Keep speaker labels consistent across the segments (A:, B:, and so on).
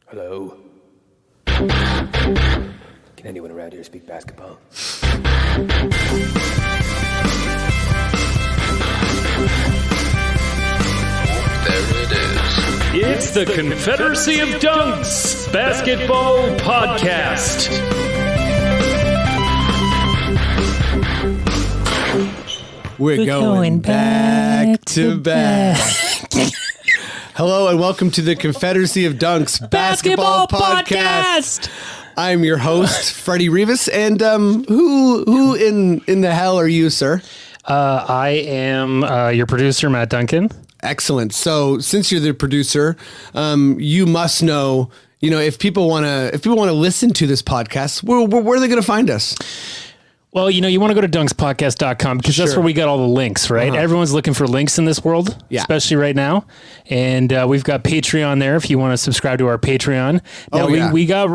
A: Hello? Can anyone around here speak basketball?
B: There it is.
C: It's the Confederacy of Dunks Basketball Podcast.
D: We're going back to back. Hello and welcome to the Confederacy of Dunks Basketball Podcast. I'm your host, Freddie Rivas, and who in the hell are you, sir?
C: I am your producer, Matt Duncan.
D: Excellent. So, since you're the producer, you must know. If people want to listen to this podcast, where are they going to find us?
C: Well, you want to go to dunkspodcast.com because that's where we got all the links, right? Uh-huh. Everyone's looking for links in this world, especially right now. And we've got Patreon there if you want to subscribe to our Patreon. Now, we got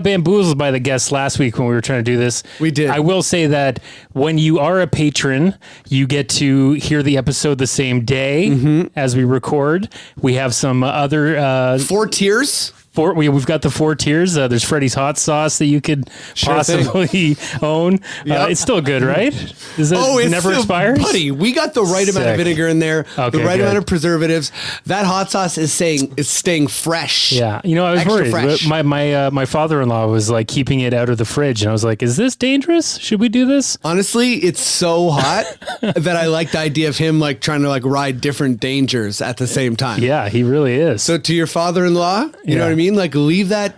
C: bamboozled by the guests last week when we were trying to do this.
D: We did.
C: I will say that when you are a patron, you get to hear the episode the same day as we record. We have some other...
D: 4 tiers?
C: We've got the 4 tiers. There's Freddy's hot sauce that you could possibly own. Yep. It's still good, right? Does it never expires?
D: Buddy, we got the right amount of vinegar in there, the right amount of preservatives. That hot sauce is staying fresh.
C: Yeah, I was worried. Fresh. My father-in-law was like keeping it out of the fridge, and I was like, "Is this dangerous? Should we do this?"
D: Honestly, it's so hot that I like the idea of him like trying to like ride different dangers at the same time.
C: Yeah, he really is.
D: So to your father-in-law, you know what I mean? Like leave that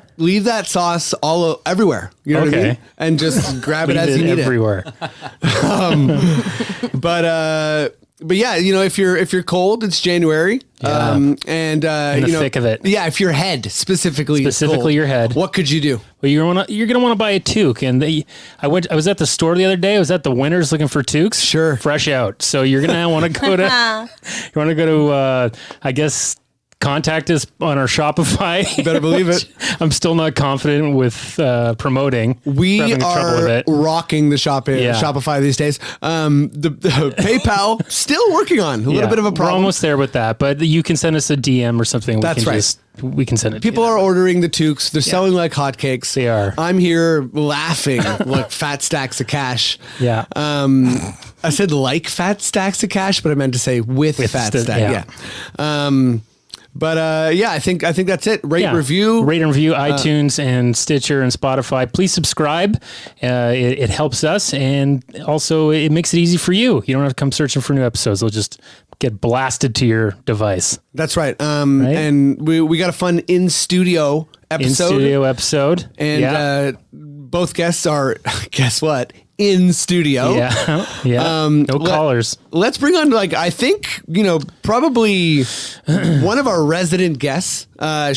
D: sauce everywhere. You know what I mean? And just grab it as you need
C: everywhere.
D: But yeah, if you're cold, it's January. In the
C: thick of it.
D: Yeah, if your head specifically cold,
C: your head,
D: what could you do?
C: Well, you're gonna want to buy a toque, and I was at the store the other day. I was at the Winners looking for toques.
D: Sure,
C: fresh out. So you're gonna want to go to. I guess. Contact us on our Shopify.
D: You better believe it.
C: I'm still not confident with promoting.
D: We are rocking the Shopify these days. The PayPal still working on a little bit of a problem.
C: We're almost there with that, but you can send us a DM or something.
D: That's right.
C: We can send it.
D: People are ordering the toques. They're selling like hotcakes.
C: They are.
D: I'm here laughing like fat stacks of cash.
C: Yeah.
D: I said like fat stacks of cash, but I meant to say with fat stacks. Yeah. But I think that's it. Rate and review
C: iTunes and Stitcher and Spotify. Please subscribe. It helps us, and also it makes it easy for you. You don't have to come searching for new episodes. They'll just get blasted to your device.
D: That's right. And we got a fun in studio episode. And both guests are, guess what? In studio.
C: Yeah. No callers.
D: Let's bring on, I think, probably one of our resident guests.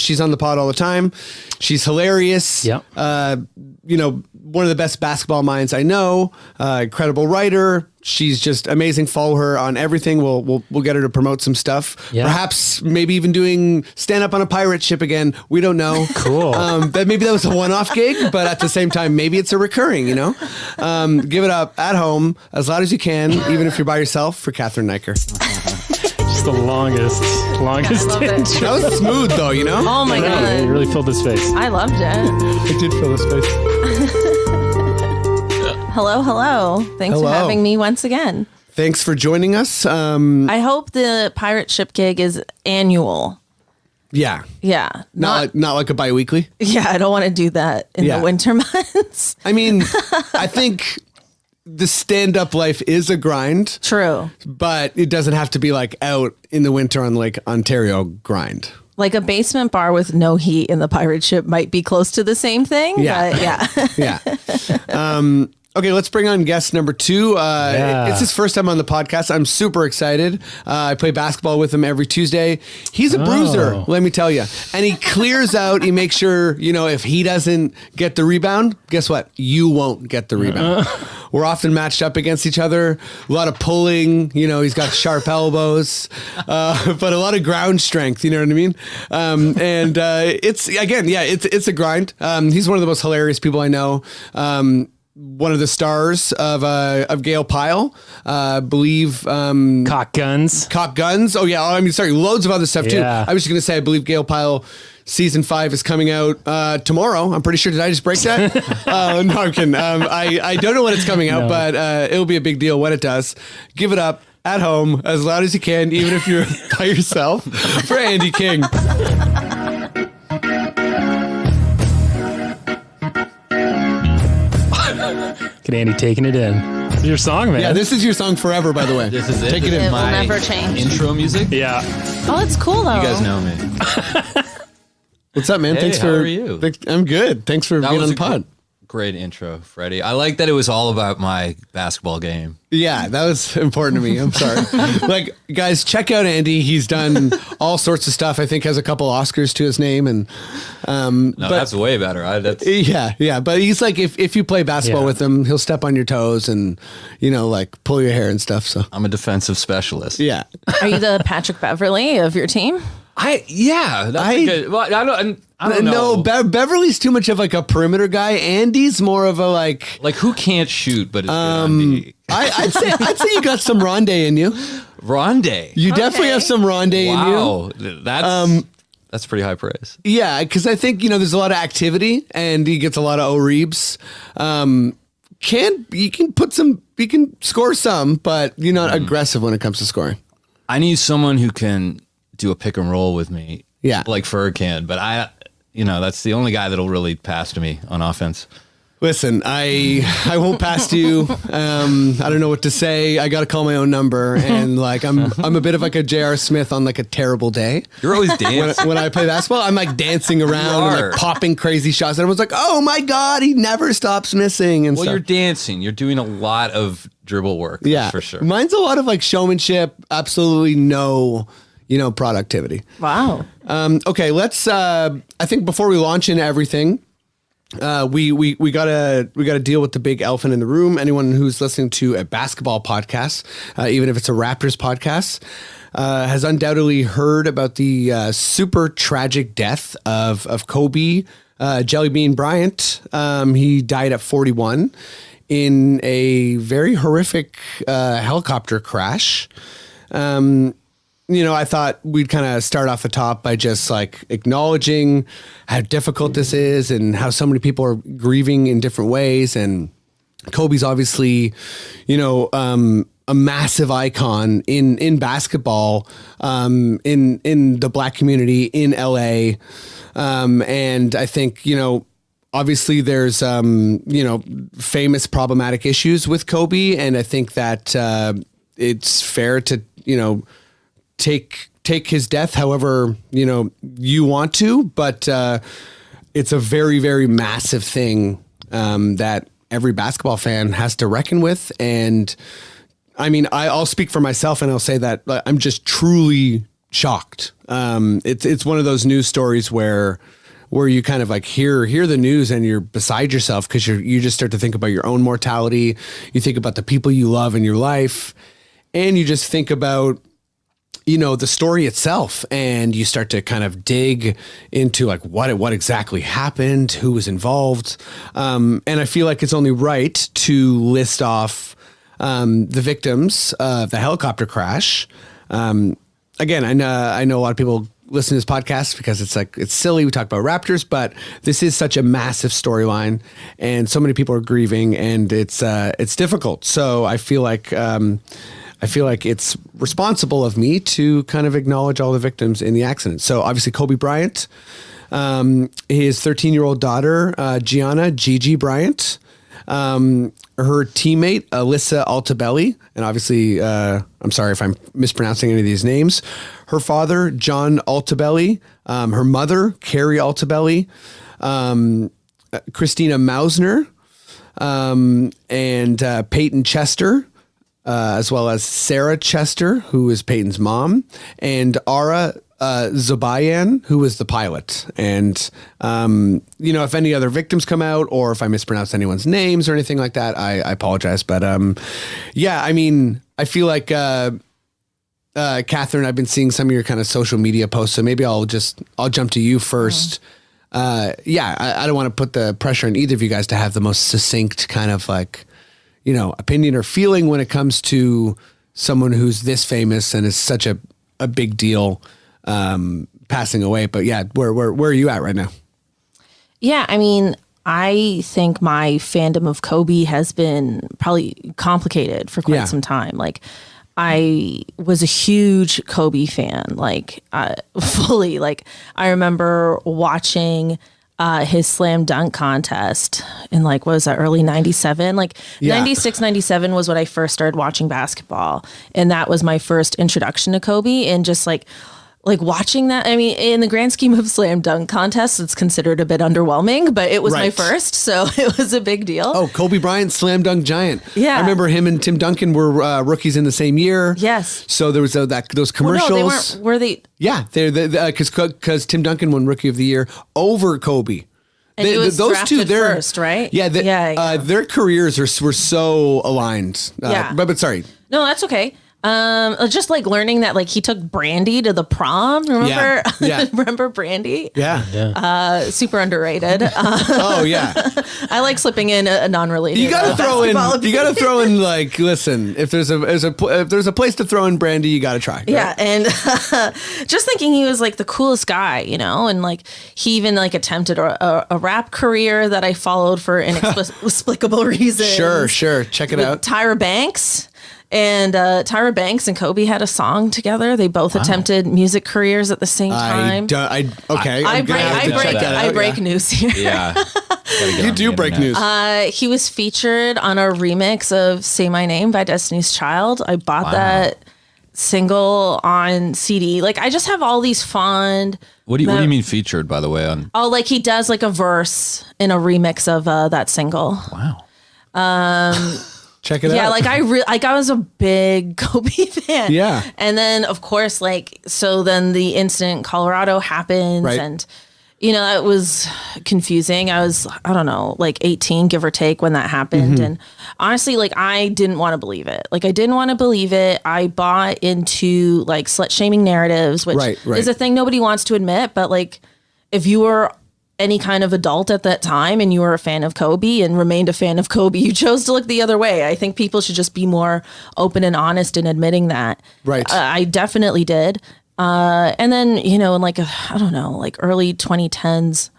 D: She's on the pod all the time. She's hilarious.
C: Yeah.
D: One of the best basketball minds I know. Incredible writer. She's just amazing. Follow her on everything. We'll get her to promote some stuff. Yeah. Perhaps maybe even doing stand up on a pirate ship again. We don't know.
C: Cool.
D: Maybe that was a one-off gig, but at the same time, maybe it's a recurring, give it up at home as loud as you can, even if you're by yourself, for Cathryn Naiker.
C: It's the longest intro.
D: That was smooth though,
E: Oh my God.
C: It really filled the space.
E: I loved it.
D: It did fill the space.
E: Hello. Thanks for having me once again.
D: Thanks for joining us.
E: I hope the pirate ship gig is annual.
D: Yeah.
E: Yeah.
D: Not like a bi-weekly.
E: Yeah, I don't want to do that in the winter months.
D: I mean, I think the stand-up life is a grind.
E: True.
D: But it doesn't have to be like out in the winter on Lake Ontario grind.
E: Like a basement bar with no heat in the pirate ship might be close to the same thing.
D: Yeah.
E: But
D: Yeah. Okay, let's bring on guest number 2. It's his first time on the podcast. I'm super excited. I play basketball with him every Tuesday. He's a bruiser, let me tell you. And he clears out. He makes sure, if he doesn't get the rebound, guess what? You won't get the rebound. We're often matched up against each other. A lot of pulling. He's got sharp elbows, but a lot of ground strength. You know what I mean? It's a grind. He's one of the most hilarious people I know. one of the stars of Gale Pyle, believe
C: Cock Guns.
D: Oh yeah, I mean, sorry, loads of other stuff too. I was just gonna say, I believe Gale Pyle season 5 is coming out tomorrow. I'm pretty sure. Did I just break that? No, I'm kidding. I don't know when it's coming out, but it'll be a big deal when it does. Give it up at home as loud as you can, even if you're by yourself, for Andy King.
C: Get Andy taking it in. It's your song, man.
D: Yeah, this is your song forever, by the way.
F: This is it.
D: Take it in.
E: It will never change.
F: Intro music.
C: Yeah.
E: Oh, it's cool though.
F: You guys know me.
D: What's up, man?
F: Hey,
D: Thanks
F: how
D: for.
F: are you?
D: I'm good. Thanks for being on the pod.
F: Great intro, Freddie. I like that it was all about my basketball game.
D: Yeah, that was important to me. I'm sorry. Like, guys, check out Andy. He's done all sorts of stuff. I think has a couple Oscars to his name, and
F: that's way better.
D: Yeah. But he's like, if you play basketball with him, he'll step on your toes and like pull your hair and stuff. So
F: I'm a defensive specialist.
D: Yeah.
E: Are you the Patrick Beverly of your team?
F: That's good. Well, I don't know.
D: No, Beverly's too much of like a perimeter guy. Andy's more of a like
F: who can't shoot but is good on D.
D: I'd say you got some Ronde in you.
F: Ronde.
D: You definitely have some Ronde in you.
F: That's pretty high praise.
D: Yeah, because I think there's a lot of activity and he gets a lot of O-Reebs. You can score some, but you're not aggressive when it comes to scoring.
F: I need someone who can do a pick and roll with me.
D: Yeah.
F: Like Ferg can, but that's the only guy that'll really pass to me on offense.
D: Listen, I won't pass to you. I don't know what to say. I got to call my own number, and like I'm a bit of like a J.R. Smith on like a terrible day.
F: You're always dancing
D: when I play basketball. I'm like dancing around and like popping crazy shots, and everyone's like, "Oh my god, he never stops missing!" And
F: you're dancing. You're doing a lot of dribble work.
D: Yeah,
F: for sure.
D: Mine's a lot of like showmanship. Absolutely no. Productivity.
E: Wow.
D: Okay, let's. I think before we launch into everything, we gotta deal with the big elephant in the room. Anyone who's listening to a basketball podcast, even if it's a Raptors podcast, has undoubtedly heard about the super tragic death of Kobe Jellybean Bryant. He died at 41 in a very horrific helicopter crash. I thought we'd kind of start off the top by just like acknowledging how difficult this is and how so many people are grieving in different ways. And Kobe's obviously, a massive icon in basketball, in the Black community in LA. And I think, obviously there's, famous problematic issues with Kobe. And I think that it's fair to, take his death however you want to, but it's a very, very massive thing that every basketball fan has to reckon with. And I mean, I'll speak for myself and I'll say that I'm just truly shocked. It's one of those news stories where you kind of like hear the news and you're beside yourself because you just start to think about your own mortality. You think about the people you love in your life, and you just think about the story itself, and you start to kind of dig into like what exactly happened, who was involved. And I feel like it's only right to list off the victims of the helicopter crash. Again, I know a lot of people listen to this podcast because it's silly. We talk about Raptors, but this is such a massive storyline and so many people are grieving, and it's difficult. So I feel like it's responsible of me to kind of acknowledge all the victims in the accident. So obviously Kobe Bryant, his 13-year-old daughter, Gianna Gigi Bryant, her teammate, Alyssa Altabelli, and obviously, I'm sorry if I'm mispronouncing any of these names, her father, John Altabelli, her mother, Carrie Altabelli, Christina Mausner, and Peyton Chester, as well as Sarah Chester, who is Peyton's mom, and Ara Zobayan, who was the pilot. And, if any other victims come out or if I mispronounce anyone's names or anything like that, I apologize. But I feel like, Cathryn, I've been seeing some of your kind of social media posts, so maybe I'll jump to you first. I don't want to put the pressure on either of you guys to have the most succinct kind of like, opinion or feeling when it comes to someone who's this famous and is such a big deal passing away. But yeah, where are you at right now?
E: Yeah, I mean, I think my fandom of Kobe has been probably complicated for quite some time. Like, I was a huge Kobe fan, like fully. Like, I remember watching his slam dunk contest in like, what was that, early 97? Like 96, 97 was when I first started watching basketball. And that was my first introduction to Kobe. And just like watching that, I mean, in the grand scheme of slam dunk contests, it's considered a bit underwhelming, but it was my first, so it was a big deal.
D: Oh, Kobe Bryant, slam dunk giant.
E: Yeah.
D: I remember him and Tim Duncan were rookies in the same year.
E: Yes.
D: So there was those commercials.
E: Well, no, they weren't. Were they?
D: Yeah, because Tim Duncan won Rookie of the Year over Kobe.
E: And he was drafted first, right?
D: Yeah, their careers were so aligned. But sorry.
E: No, that's okay. Just like learning that like he took Brandy to the prom. Remember?
D: Yeah.
E: Remember Brandy?
D: Yeah.
E: Super underrated.
D: Oh yeah.
E: I like slipping in a non-related.
D: You gotta throw in like, listen, if there's a place to throw in Brandy, you gotta try. Right?
E: Yeah, and just thinking he was like the coolest guy, and like he even like attempted a rap career that I followed for inexplicable reasons.
D: Sure. Check it out.
E: Tyra Banks. And Tyra Banks and Kobe had a song together. They both attempted music careers at the same time.
D: I
E: break news here.
F: Yeah.
D: You do break news.
E: He was featured on a remix of Say My Name by Destiny's Child. I bought that single on CD. Like, I just have all these fond...
F: What do you mean featured, by the way?
E: Like he does like a verse in a remix of that single.
F: Wow.
D: Check it out.
E: Yeah, like I was a big Kobe fan.
D: Yeah.
E: And then of course, then the incident in Colorado happens,
D: right.
E: And it was confusing. I was, I don't know, like 18, give or take, when that happened.
D: Mm-hmm.
E: And honestly, like I didn't want to believe it. I bought into like slut shaming narratives, which is a thing nobody wants to admit. But like, if you were any kind of adult at that time and you were a fan of Kobe and remained a fan of Kobe, you chose to look the other way. I think people should just be more open and honest in admitting that.
D: Right.
E: I definitely did. And then, in like, I don't know, like early 2010s,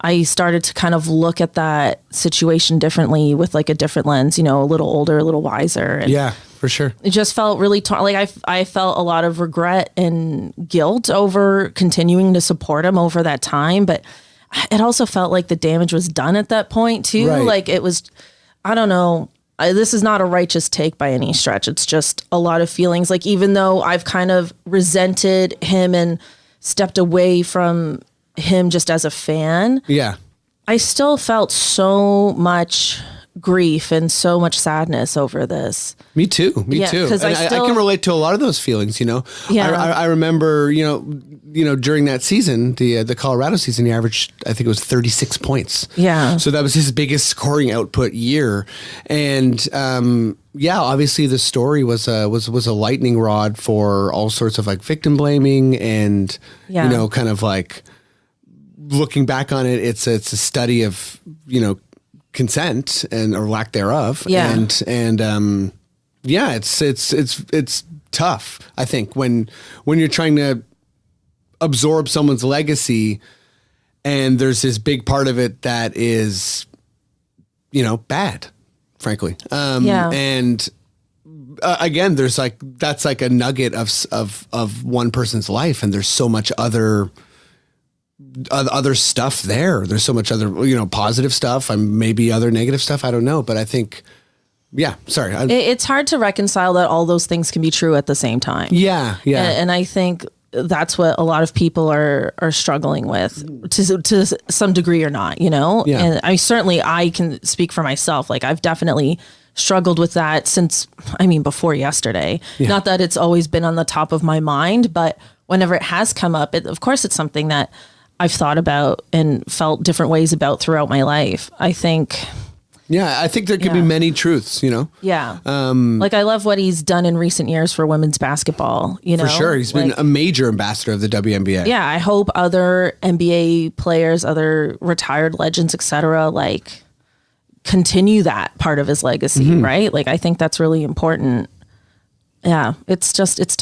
E: I started to kind of look at that situation differently with like a different lens, a little older, a little wiser. And
D: yeah, for sure.
E: it just felt really I felt a lot of regret and guilt over continuing to support him over that time. But it also felt like the damage was done at that point too.
D: Right.
E: Like it was, I don't know. This is not a righteous take by any stretch. It's just a lot of feelings. Like, even though I've kind of resented him and stepped away from him just as a fan.
D: Yeah.
E: I still felt so much grief and so much sadness over this.
D: Me too. Too. And I can relate to a lot of those feelings, Yeah. I remember, during that season, the Colorado season, he averaged, I think it was 36 points.
E: Yeah.
D: So that was his biggest scoring output year. And, obviously the story was a lightning rod for all sorts of like victim blaming and, kind of like looking back on it, it's a study of, consent or lack thereof.
E: Yeah.
D: And it's tough, I think, when you're trying to absorb someone's legacy and there's this big part of it that is, bad, frankly. And again, there's like, that's like a nugget of one person's life. And there's so much other stuff there. There's so much other, positive stuff and maybe other negative stuff. I don't know. But I think, sorry.
E: It's hard to reconcile that all those things can be true at the same time.
D: Yeah.
E: And I think that's what a lot of people are struggling with to some degree or not, Yeah. And I can speak for myself. Like, I've definitely struggled with that since, before yesterday. Yeah. Not that it's always been on the top of my mind, but whenever it has come up, of course it's something that I've thought about and felt different ways about throughout my life. I think
D: Yeah, I think there could be many truths,
E: Yeah. Like I love what he's done in recent years for women's basketball,
D: For sure. He's been a major ambassador of the WNBA.
E: Yeah, I hope other NBA players, other retired legends, etc., like continue that part of his legacy, right? Like I think that's really important. Yeah, it's tough. It's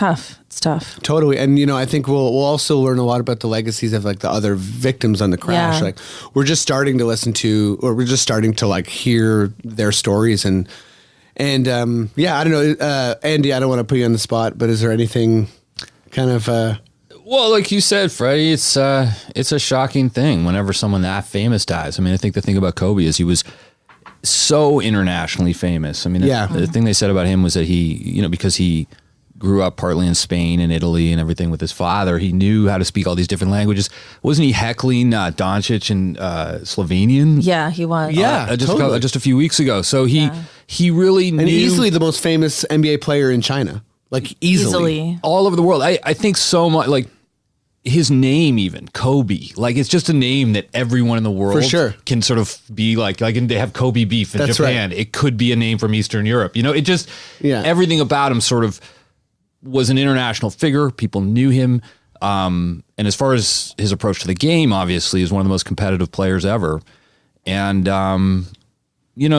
E: tough.
D: Totally. And, I think we'll also learn a lot about the legacies of like the other victims on the crash.
E: Yeah.
D: Like we're just starting to listen to, or we're just starting to like hear their stories. And I don't know, Andy, I don't want to put you on the spot, but is there anything kind of,
F: Well, like you said, Freddie, it's a shocking thing whenever someone that famous dies. I mean, I think the thing about Kobe is he was so internationally famous. I mean, the thing they said about him was that he, because he grew up partly in Spain and Italy and everything with his father, he knew how to speak all these different languages. Wasn't he heckling Doncic in Slovenian?
E: Yeah, he was.
D: Yeah,
F: just a few weeks ago. So he really knew.
D: And easily the most famous NBA player in China. Like easily.
F: All over the world. I think so much, like, his name even, Kobe, like it's just a name that everyone in the world can sort of be like they have Kobe beef in Japan. Right. It could be a name from Eastern Europe. It just, everything about him sort of was an international figure. People knew him. And as far as his approach to the game, obviously, is one of the most competitive players ever. And,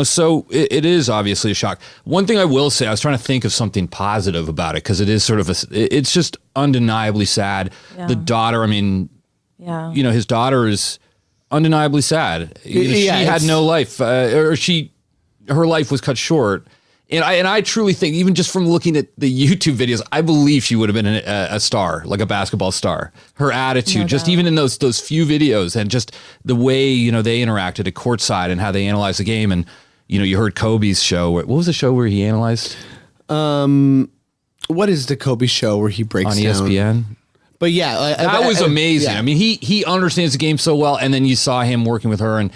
F: so it is obviously a shock. One thing I will say, I was trying to think of something positive about it because it is sort of it's just undeniably sad. Yeah. The daughter, I mean, his daughter is undeniably sad. She had no life, or her life was cut short. And I truly think, even just from looking at the YouTube videos, I believe she would have been a star, like a basketball star. Her attitude, just even in those few videos, and just the way they interacted at courtside and how they analyzed the game. And you heard Kobe's show. What was the show where he analyzed?
D: What is the Kobe show where he breaks
F: on ESPN?
D: But
F: that was amazing. Yeah. I mean, he understands the game so well, and then you saw him working with her, and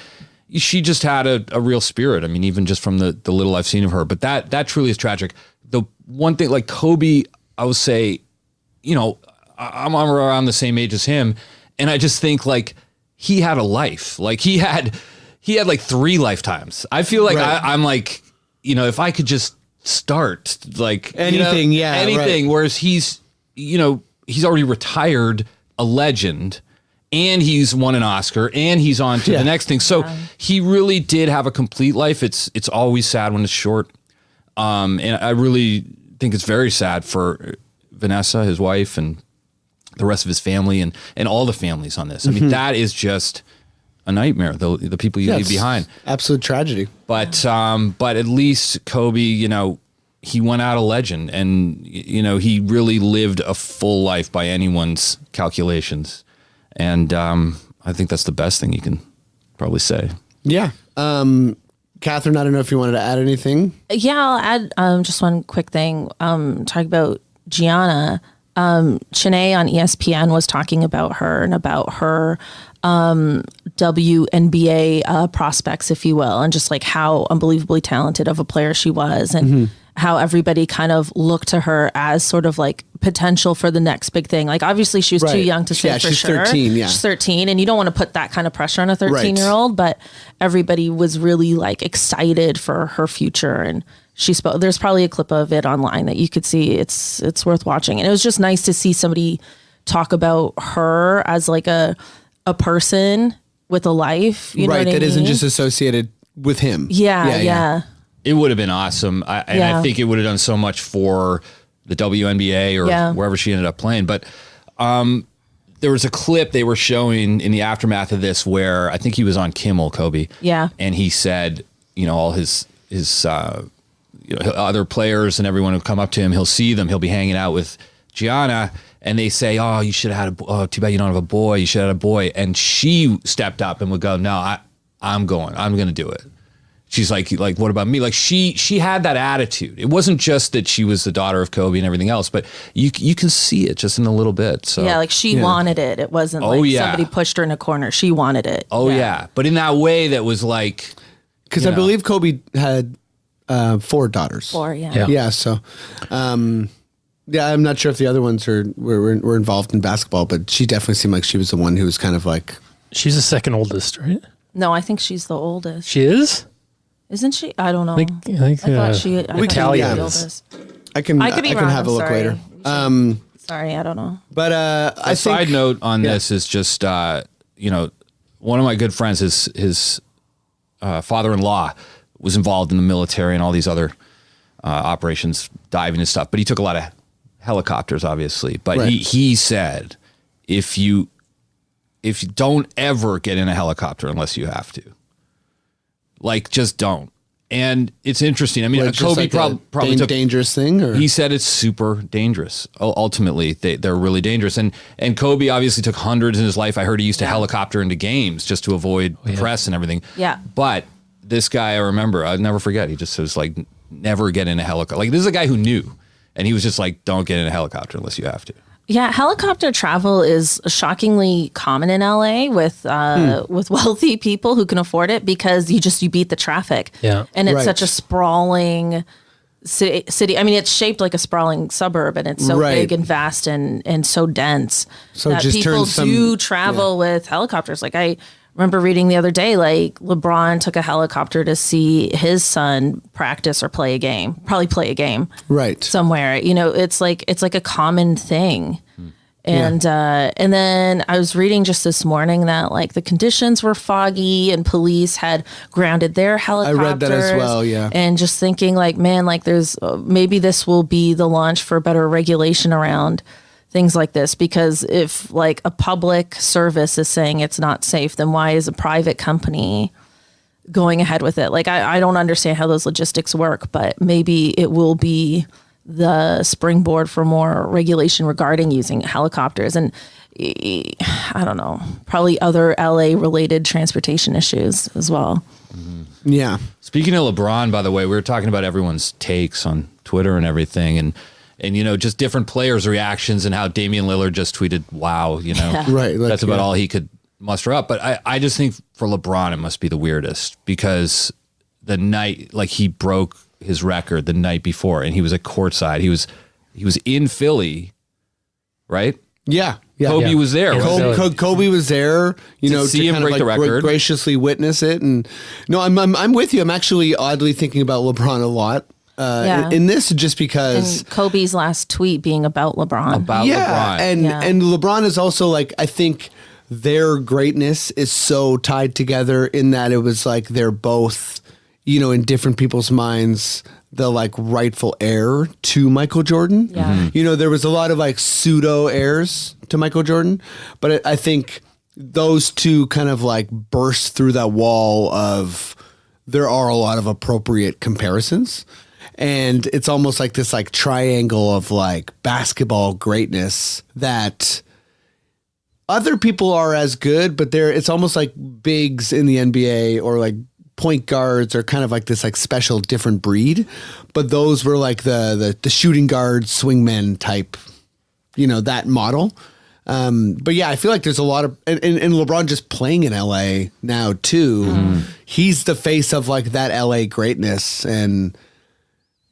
F: she just had a real spirit. I mean, even just from the little I've seen of her, but that truly is tragic. The one thing, like Kobe, I would say, I'm around the same age as him, and I just think like he had a life. Like he had like 3 lifetimes. I feel like I'm like, if I could just start like
D: anything,
F: anything. Right. Whereas he's already retired, a legend. And he's won an Oscar, and he's on to the next thing. So he really did have a complete life. It's always sad when it's short. And I really think it's very sad for Vanessa, his wife, and the rest of his family, and all the families on this. I mean, that is just a nightmare, the people you leave behind.
D: Absolute tragedy.
F: But at least Kobe, he went out a legend, and, he really lived a full life by anyone's calculations. And I think that's the best thing you can probably say. Yeah.
D: Cathryn, I don't know if you wanted to add anything.
E: Yeah, I'll add just one quick thing. Talking about Gianna, Chene on ESPN was talking about her and about her WNBA prospects, if you will, and just like how unbelievably talented of a player she was, and how everybody kind of looked to her as sort of like potential for the next big thing. Like obviously she was too young to say for
D: she's
E: sure.
D: 13,
E: She's 13, and you don't want to put that kind of pressure on a 13-year-old, but everybody was really like excited for her future. And she spoke, there's probably a clip of it online that you could see. It's worth watching. And it was just nice to see somebody talk about her as like a person with a life, you know what I mean?
D: That isn't just associated with him.
E: Yeah.
F: It would have been awesome. I think it would have done so much for the WNBA or wherever she ended up playing. But there was a clip they were showing in the aftermath of this where I think he was on Kimmel, Kobe.
E: Yeah.
F: And he said, all his other players and everyone will come up to him. He'll see them. He'll be hanging out with Gianna. And they say, oh, you should have had too bad you don't have a boy. You should have had a boy. And she stepped up and would go, no, I'm going to do it. She's like, what about me? Like she had that attitude. It wasn't just that she was the daughter of Kobe and everything else, but you can see it just in a little bit. So
E: yeah, like she wanted it. It wasn't somebody pushed her in a corner. She wanted it.
F: Oh yeah. But in that way that was like,
D: because I believe Kobe had 4 daughters.
E: 4, yeah.
D: Yeah. So, I'm not sure if the other ones were involved in basketball, but she definitely seemed like she was the one who was kind of like.
C: She's the second oldest, right?
E: No, I think she's the oldest.
C: She is?
E: Isn't she? I don't know.
C: I
E: thought she.
C: we can.
D: I can have a look later.
E: Sorry, I don't know.
D: But
F: a side note on this is just one of my good friends, his father-in-law was involved in the military and all these other operations, diving and stuff. But he took a lot of helicopters, obviously. But he said, if you don't ever get in a helicopter unless you have to, like, just don't. And it's interesting. I mean, Kobe probably took
D: dangerous thing. Or?
F: He said it's super dangerous. Ultimately, they're really dangerous. And Kobe obviously took hundreds in his life. I heard he used to helicopter into games just to avoid press and everything.
E: Yeah.
F: But this guy, I remember, I'll never forget. He just was like, never get in a helicopter. Like, this is a guy who knew, and he was just like, don't get in a helicopter unless you have to.
E: Yeah, helicopter travel is shockingly common in LA with wealthy people who can afford it because you beat the traffic.
C: Yeah.
E: And it's such a sprawling city. I mean, it's shaped like a sprawling suburb, and it's so big and vast and so dense that people do travel with helicopters. Like, I remember reading the other day, like, LeBron took a helicopter to see his son practice or play a game, somewhere. It's like a common thing. And and then I was reading just this morning that, like, the conditions were foggy and police had grounded their helicopters.
D: I read that as well, yeah.
E: And just thinking, like, man, like, there's maybe this will be the launch for better regulation around things like this, because if, like, a public service is saying it's not safe, then why is a private company going ahead with it? Like, I don't understand how those logistics work, but maybe it will be the springboard for more regulation regarding using helicopters and, I don't know, probably other LA related transportation issues as well.
F: Mm-hmm.
D: Yeah.
F: Speaking of LeBron, by the way, we were talking about everyone's takes on Twitter and everything, and just different players' reactions, and how Damian Lillard just tweeted, wow,
D: Right.
F: That's about all he could muster up. But I just think for LeBron, it must be the weirdest, because the night, like, he broke his record the night before, and he was at courtside. He was in Philly, right?
D: Yeah.
F: Kobe was there.
D: Kobe was there,
F: to see him break the record,
D: graciously witness it. And no, I'm with you. I'm actually oddly thinking about LeBron a lot. In this, just because,
E: and Kobe's last tweet being about LeBron.
F: LeBron.
D: And LeBron is also, like, I think their greatness is so tied together in that it was like they're both, in different people's minds, the, like, rightful heir to Michael Jordan.
E: Yeah.
D: Mm-hmm. There was a lot of, like, pseudo heirs to Michael Jordan, but I think those two kind of, like, burst through that wall of, there are a lot of appropriate comparisons. And it's almost like this, like, triangle of, like, basketball greatness that other people are as good, but it's almost like bigs in the NBA or, like, point guards are kind of like this, like, special different breed. But those were like the shooting guard, swingmen type, that model. But yeah, I feel like there's a lot of, and LeBron just playing in LA now too. Mm-hmm. He's the face of, like, that LA greatness. And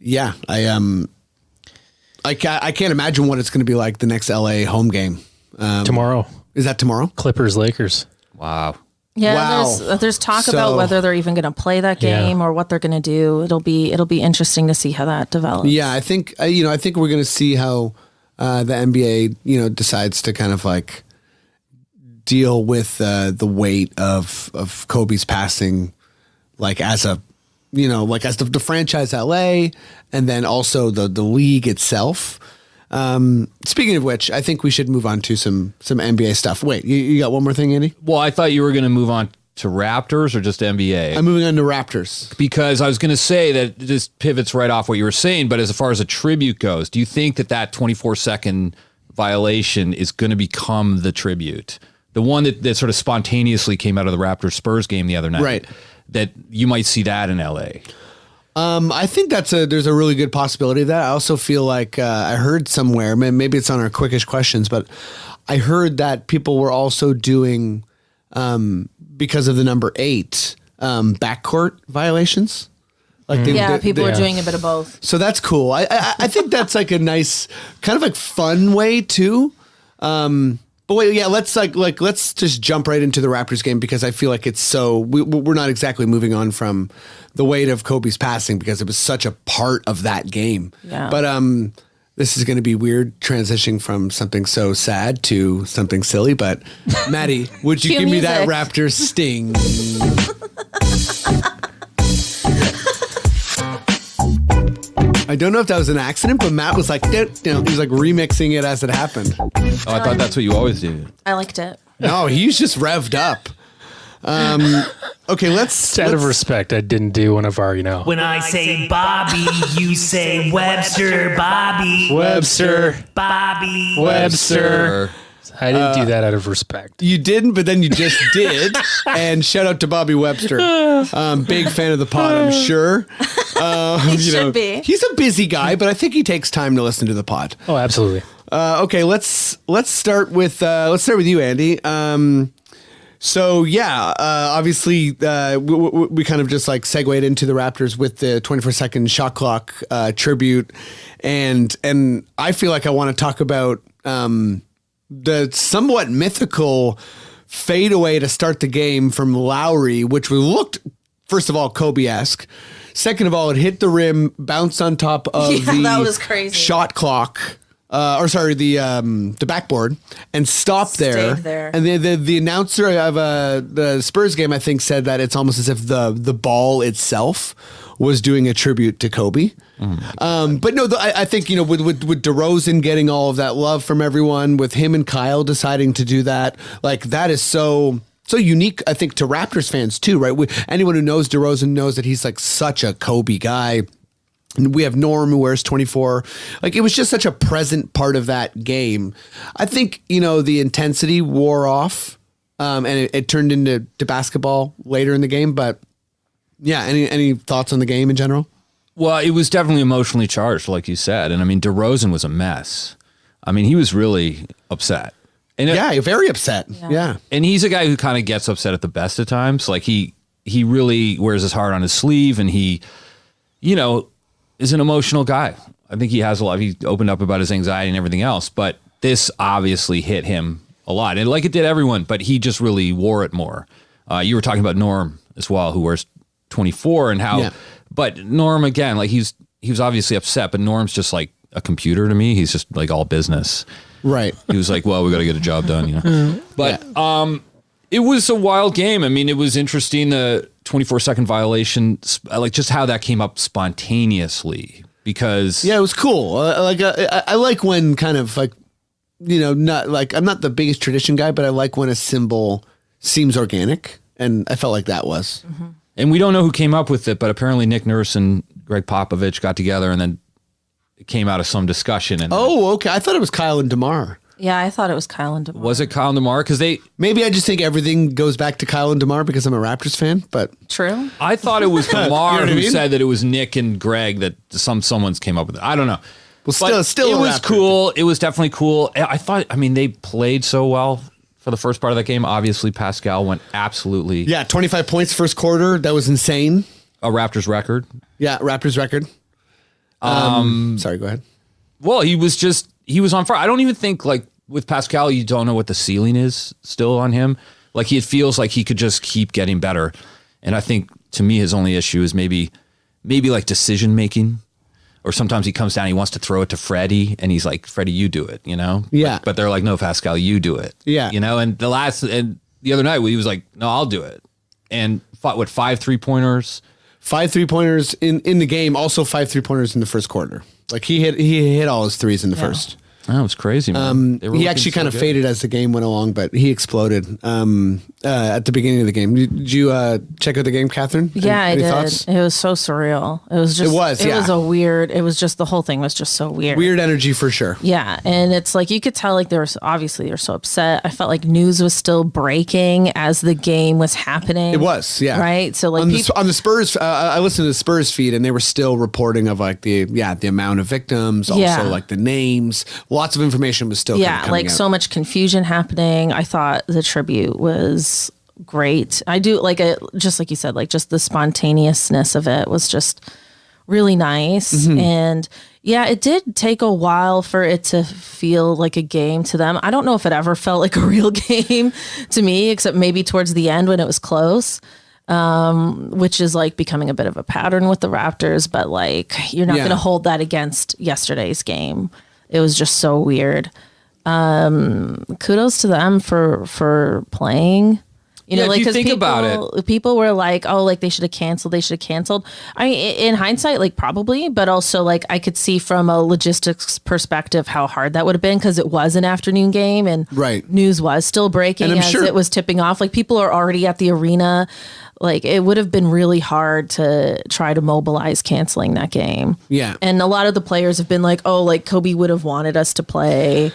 D: yeah, I can't imagine what it's going to be like the next LA home game.
C: Tomorrow.
D: Is that tomorrow?
C: Clippers, Lakers.
F: Wow.
E: Yeah,
D: wow.
E: There's talk about whether they're even going to play that game or what they're going to do. It'll be interesting to see how that develops.
D: Yeah, I think I think we're going to see how the NBA decides to kind of, like, deal with the weight of Kobe's passing, like, as a as the franchise LA, and then also the league itself. Speaking of which, I think we should move on to some NBA stuff. Wait, you got one more thing, Andy?
F: Well, I thought you were going to move on to Raptors or just NBA.
D: I'm moving on to Raptors.
F: Because I was going to say that this pivots right off what you were saying, but as far as a tribute goes, do you think that 24-second violation is going to become the tribute? The one that sort of spontaneously came out of the Raptors Spurs game the other night.
D: Right.
F: That you might see that in LA.
D: I think there's a really good possibility of that. I also feel like I heard somewhere, maybe it's on our Quickish Questions, but I heard that people were also doing, because of the number 8, backcourt violations. Like
E: people are doing a bit of both.
D: So that's cool. I think that's, like, a nice kind of, like, fun way too. But wait, yeah, let's let's just jump right into the Raptors game because I feel like it's so we're not exactly moving on from the weight of Kobe's passing because it was such a part of that game.
E: Yeah.
D: But this is going to be weird transitioning from something so sad to something silly. But Maddie, would you give me that Raptors sting? I don't know if that was an accident, but Matt was like, he was like remixing it as it happened.
F: Oh, I thought that's what you always do.
E: I liked it.
D: No, he's just revved up. Okay,
C: out of respect, I didn't do one of our,
G: When I say Bobby, you say Webster, Bobby.
C: Webster.
G: Bobby.
C: Webster. I didn't do that out of respect.
D: You didn't, but then you just did. And shout out to Bobby Webster. Big fan of the pod, I'm sure.
E: He should be.
D: He's a busy guy, but I think he takes time to listen to the pod.
C: Oh, absolutely.
D: Okay, let's start with you, Andy. Obviously, we kind of just like segued into the Raptors with the 24-second shot clock tribute, and I feel like I want to talk about the somewhat mythical fadeaway to start the game from Lowry, which looked, first of all, Kobe-esque. Second of all, it hit the rim, bounced on top of
E: that was crazy.
D: Shot clock. The backboard, and stopped there.
E: Stayed there.
D: And the announcer of the Spurs game, I think, said that it's almost as if the ball itself was doing a tribute to Kobe. But no, I think, with DeRozan getting all of that love from everyone, with him and Kyle deciding to do that, like that is so unique, I think, to Raptors fans too, right? Anyone who knows DeRozan knows that he's like such a Kobe guy. And we have Norm who wears 24. Like it was just such a present part of that game. I think, the intensity wore off and it turned into basketball later in the game. But yeah, any thoughts on the game in general?
F: Well, it was definitely emotionally charged, like you said. And I mean, DeRozan was a mess. I mean, he was really upset. And
D: very upset. Yeah.
F: And he's a guy who kind of gets upset at the best of times. Like he really wears his heart on his sleeve, and he, is an emotional guy. I think he has a lot. He opened up about his anxiety and everything else, but this obviously hit him a lot, and like it did everyone, but he just really wore it more. You were talking about Norm as well, who wears 24, and how, but Norm, again, like he was obviously upset, but Norm's just like a computer to me. He's just like all business.
D: Right.
F: He was like, well, we got to get a job done, But it was a wild game. I mean, it was interesting, the 24-second violation, like just how that came up spontaneously, because...
D: Yeah, it was cool. I like when kind of like, not like, I'm not the biggest tradition guy, but I like when a symbol seems organic, and I felt like that was.
E: Mm-hmm.
F: And we don't know who came up with it, but apparently Nick Nurse and Greg Popovich got together, and then it came out of some discussion. And
D: okay. I thought it was Kyle and DeMar.
E: Yeah, I thought it was Kyle and DeMar.
F: Was it Kyle and DeMar? Because
D: maybe I just think everything goes back to Kyle and DeMar because I'm a Raptors fan. But
E: true.
F: I thought it was DeMar who said that it was Nick and Greg that someone's came up with it. I don't know.
D: Well, still,
F: it was cool. It was definitely cool. I thought. I mean, they played so well for the first part of that game. Obviously, Pascal went absolutely.
D: Yeah, 25 points first quarter. That was insane.
F: A Raptors record.
D: Yeah, Raptors record. Sorry, go ahead.
F: Well, he was on fire. I don't even think, like, with Pascal, you don't know what the ceiling is still on him. Like, it feels like he could just keep getting better. And I think, to me, his only issue is maybe like decision making. Or sometimes he comes down, he wants to throw it to Freddie, and he's like, Freddie, you do it,
D: Yeah.
F: But they're like, no, Pascal, you do it.
D: Yeah.
F: And the other night, he was like, no, I'll do it. And fought, 5 3-pointers?
D: 5 3-pointers in the game, also 5 3-pointers in the first quarter. Like he hit all his threes in the first.
F: That was crazy, man.
D: He actually kind of faded as the game went along, but he exploded at the beginning of the game. Did you check out the game, Cathryn?
E: Yeah,
D: Any
E: I did.
D: thoughts?
E: It was so surreal. It was the whole thing was just so weird.
D: Weird energy for sure.
E: Yeah, and it's like you could tell like they're so upset. I felt like news was still breaking as the game was happening.
D: It was, yeah.
E: Right? So like
D: on the Spurs, I listened to the Spurs feed, and they were still reporting of like the amount of victims, also like the names. Lots of information was still coming out.
E: So much confusion happening. I thought the tribute was great. I do like it, just like you said, like just the spontaneousness of it was just really nice. And yeah, it did take a while for it to feel like a game to them. I don't know if it ever felt like a real game to me, except maybe towards the end when it was close, which is like becoming a bit of a pattern with the Raptors. But like, you're not going to hold that against yesterday's game. It was just so weird. Kudos to them for playing. You know, like,
F: if you think about it,
E: people were like, "Oh, like they should have canceled." I mean, in hindsight, like probably, but also like I could see from a logistics perspective how hard that would have been because it was an afternoon game and news was still breaking as it was tipping off. Like people are already at the arena. Like it would have been really hard to try to mobilize canceling that game. Yeah, and a lot of the players have been like, "Oh, like Kobe would have wanted us to play."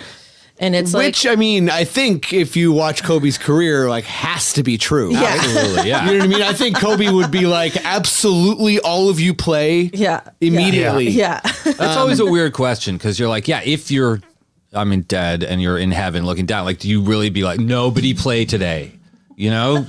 E: And it's
D: which, I mean, I think if you watch Kobe's career, like, has to be true.
E: Yeah.
F: Absolutely, yeah.
D: You know what I mean? I think Kobe would be like, absolutely, all of you play immediately.
E: Yeah.
F: That's always a weird question because you're like, if you're, dead and you're in heaven looking down, like, do you really be like, nobody play today? You know?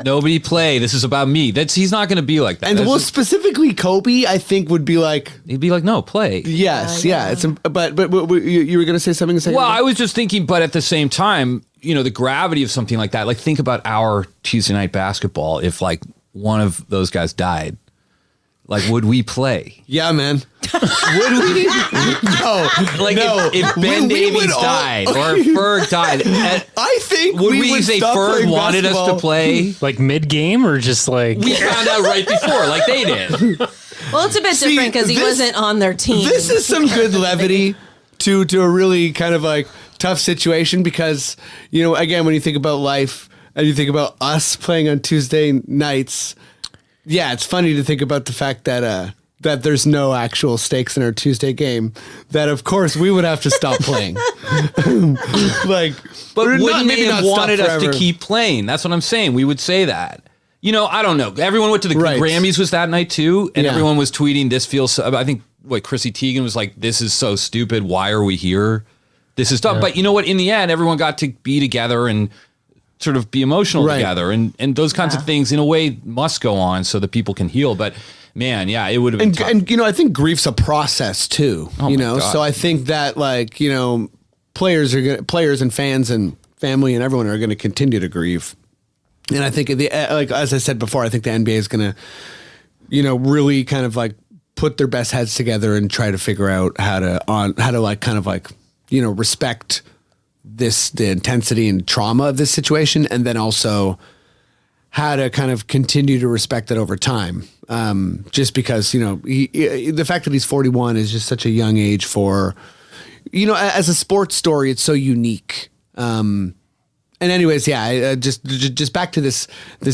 F: Nobody play. This is about me. He's not going to be like that.
D: And specifically Kobe, I think would be like,
F: he'd be like, no, play.
D: Yes, yeah. It's but you were going to say something a second ago?
F: I was just thinking, but at the same time, you know, the gravity of something like that. Like, think about our Tuesday night basketball. If like one of those guys died, like, would we play?
D: Yeah, man.
F: Would we?
D: No.
F: Like, if Ben Davies died or if Ferg died,
D: I think
F: would we say Ferg wanted us to play?
C: Like mid-game or just like...
F: We found out right before, like they did.
E: Well, it's a bit different because he wasn't on their team.
D: This is some good levity to a really kind of like tough situation because, you know, again, when you think about life and you think about us playing on Tuesday nights... Yeah, it's funny to think about the fact that that there's no actual stakes in our Tuesday game. That of course we would have to stop playing. Like,
F: but wouldn't they have wanted us to keep playing? That's what I'm saying. We would say that. You know, I don't know. Everyone went to the Grammys was that night too, and everyone was tweeting, "This feels." So, I think Chrissy Teigen was like, "This is so stupid. Why are we here? This is tough." Yeah. But you know what? In the end, everyone got to be together and sort of be emotional together, and those kinds of things in a way must go on so that people can heal. But man, it would have been tough.
D: And you know, I think grief's a process too. You know, so I think that like, you know, players and fans and family and everyone are going to continue to grieve. And I think like as I said before, I think the NBA is going to, you know, really kind of like put their best heads together and try to figure out how to like kind of like, you know, respect the intensity and trauma of this situation, and then also how to kind of continue to respect it over time. Just because, you know, the fact that he's 41 is just such a young age for, you know, as a sports story, it's so unique. And anyways, just back to this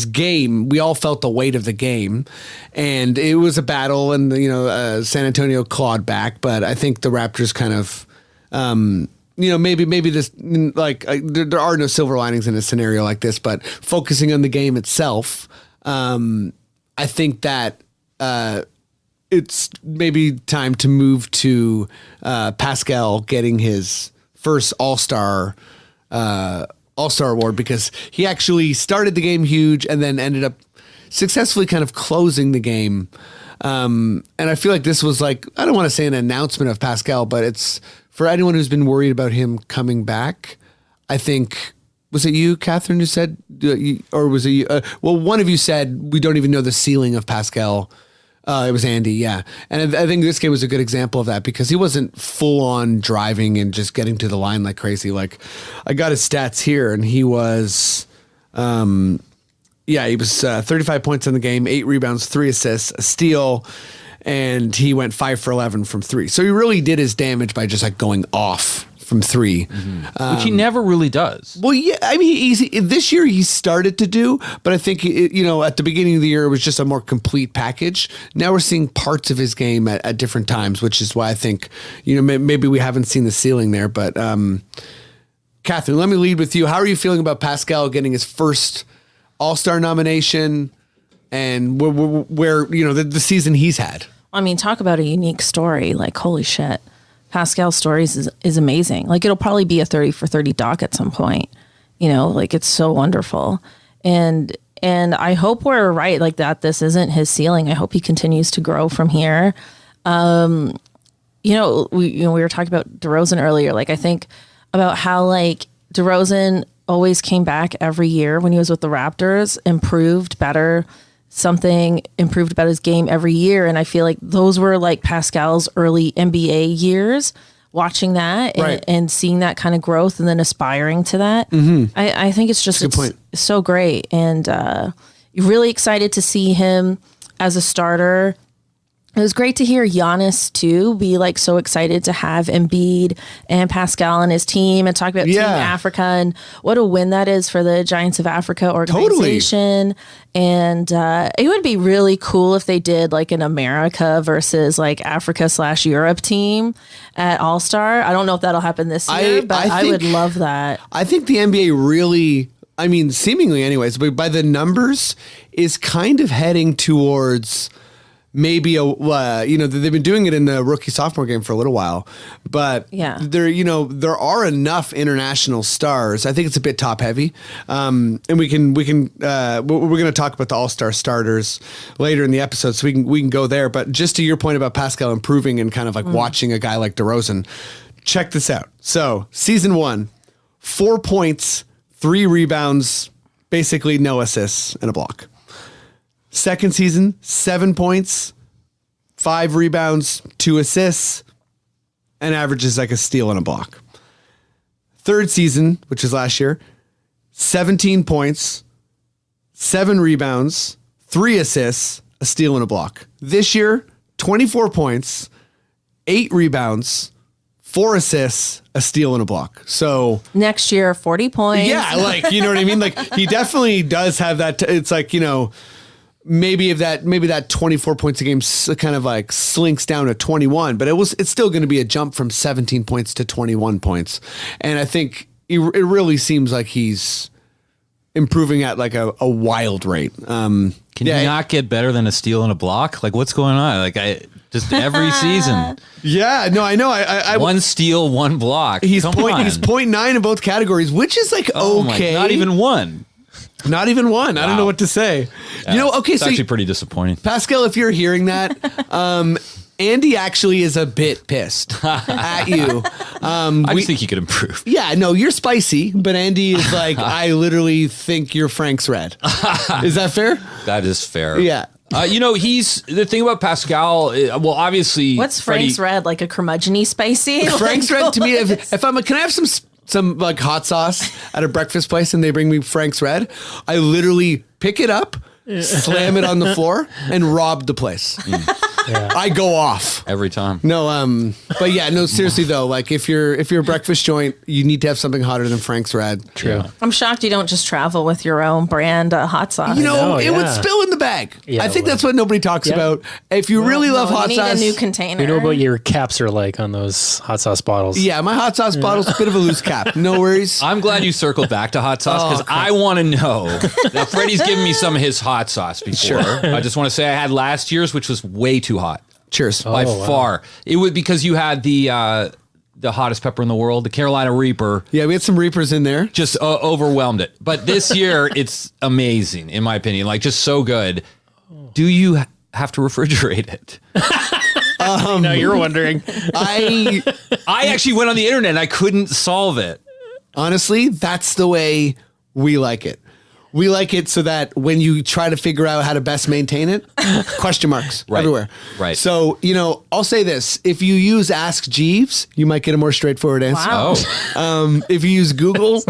D: game, we all felt the weight of the game, and it was a battle, and you know, San Antonio clawed back, but I think the Raptors kind of, you know, maybe this, like, there are no silver linings in a scenario like this, but focusing on the game itself, I think that it's maybe time to move to Pascal getting his first AllStar award, because he actually started the game huge and then ended up successfully kind of closing the game. And I feel like this was like, I don't want to say an announcement of Pascal, but it's for anyone who's been worried about him coming back. I think, was it you, Cathryn, who said, or was it you? Well, one of you said, we don't even know the ceiling of Pascal. It was Andy, yeah. And I think this game was a good example of that, because he wasn't full on driving and just getting to the line like crazy. Like, I got his stats here, and he was, he was 35 points in the game, 8 rebounds, 3 assists, a steal, and he went 5 for 11 from 3. So he really did his damage by just like going off from 3.
F: Mm-hmm. Which he never really does.
D: Well, yeah, I mean, this year he started to do, but I think, you know, at the beginning of the year, it was just a more complete package. Now we're seeing parts of his game at different times, which is why I think, you know, maybe we haven't seen the ceiling there. But Cathryn, let me lead with you. How are you feeling about Pascal getting his first All-Star nomination and where you know, the season he's had?
E: I mean, talk about a unique story. Like, holy shit. Pascal's stories is amazing. Like, it'll probably be a 30 for 30 doc at some point, you know, like, it's so wonderful. And And I hope we're right, like that this isn't his ceiling. I hope he continues to grow from here. We were talking about DeRozan earlier. Like, I think about how like DeRozan always came back every year when he was with the Raptors, improved about his game every year. And I feel like those were like Pascal's early NBA years, watching that and seeing that kind of growth and then aspiring to that. I think it's just it's so great. And really excited to see him as a starter. It was great to hear Giannis too be like so excited to have Embiid and Pascal on his team and talk about Team Africa and what a win that is for the Giants of Africa organization. And it would be really cool if they did like an America versus like Africa/Europe team at AllStar. I don't know if that'll happen this year, but I would love that.
D: I think the NBA really, I mean, seemingly anyways, but by the numbers is kind of heading towards maybe they've been doing it in the rookie sophomore game for a little while, but there are enough international stars. I think it's a bit top heavy. And we're going to talk about the all-star starters later in the episode, so we can go there. But just to your point about Pascal improving and kind of like watching a guy like DeRozan, check this out. So season 1, 4 points, 3 rebounds, basically no assists and a block. Second season, 7 points, 5 rebounds, 2 assists, and averages like a steal and a block. Third season, which is last year, 17 points, 7 rebounds, 3 assists, a steal and a block. This year, 24 points, 8 rebounds, 4 assists, a steal and a block. So
E: next year, 40 points.
D: Yeah, like, you know what I mean? Like, he definitely does have that. It's like, maybe that 24 points a game kind of like slinks down to 21, but it's still going to be a jump from 17 points to 21 points. And I think it really seems like he's improving at like a wild rate.
F: Can you not get better than a steal and a block? Like, what's going on? Like, just every season.
D: Yeah, no, I know. I
F: 1 steal, 1 block.
D: He's 0.9 in both categories, which is like okay.
F: Not even 1.
D: Not even 1. Wow. I don't know what to say.
F: Yeah, it's actually pretty disappointing.
D: Pascal, if you're hearing that, Andy actually is a bit pissed at you.
F: I just think he could improve.
D: Yeah, no, you're spicy, but Andy is like, I literally think you're Frank's Red. Is that fair?
F: That is fair.
D: Yeah.
F: He's the thing about Pascal. Well, obviously,
E: what's Frank's Red? Like a curmudgeon-y spicy?
D: Frank's Red to me, if can I have some like hot sauce at a breakfast place and they bring me Frank's Red, I literally pick it up, slam it on the floor, and rob the place. Yeah. I go off
F: every time.
D: No, but yeah, no, seriously though, like if you're a breakfast joint, you need to have something hotter than Frank's Red.
C: True. Yeah.
E: I'm shocked you don't just travel with your own brand hot sauce.
D: It would spill in the bag. Yeah, I think that's what nobody talks about. If you really love hot sauce,
E: you need a new container.
C: You know what your caps are like on those hot sauce bottles.
D: Yeah, my hot sauce bottle's a bit of a loose cap. No worries.
F: I'm glad you circled back to hot sauce because I want to know. Now, Freddie's given me some of his hot sauce before. Sure. I just want to say I had last year's, which was way too hot.
D: Cheers.
F: By far. It was because you had the hottest pepper in the world, the Carolina Reaper.
D: Yeah, we had some Reapers in there.
F: Just overwhelmed it. But this year, it's amazing, in my opinion. Like, just so good. Do you have to refrigerate it?
C: No, you're wondering.
F: I actually went on the internet and I couldn't solve it.
D: Honestly, that's the way we like it. We like it so that when you try to figure out how to best maintain it, question marks everywhere.
F: Right.
D: So, I'll say this. If you use Ask Jeeves, you might get a more straightforward answer.
E: Wow.
D: If you use Google,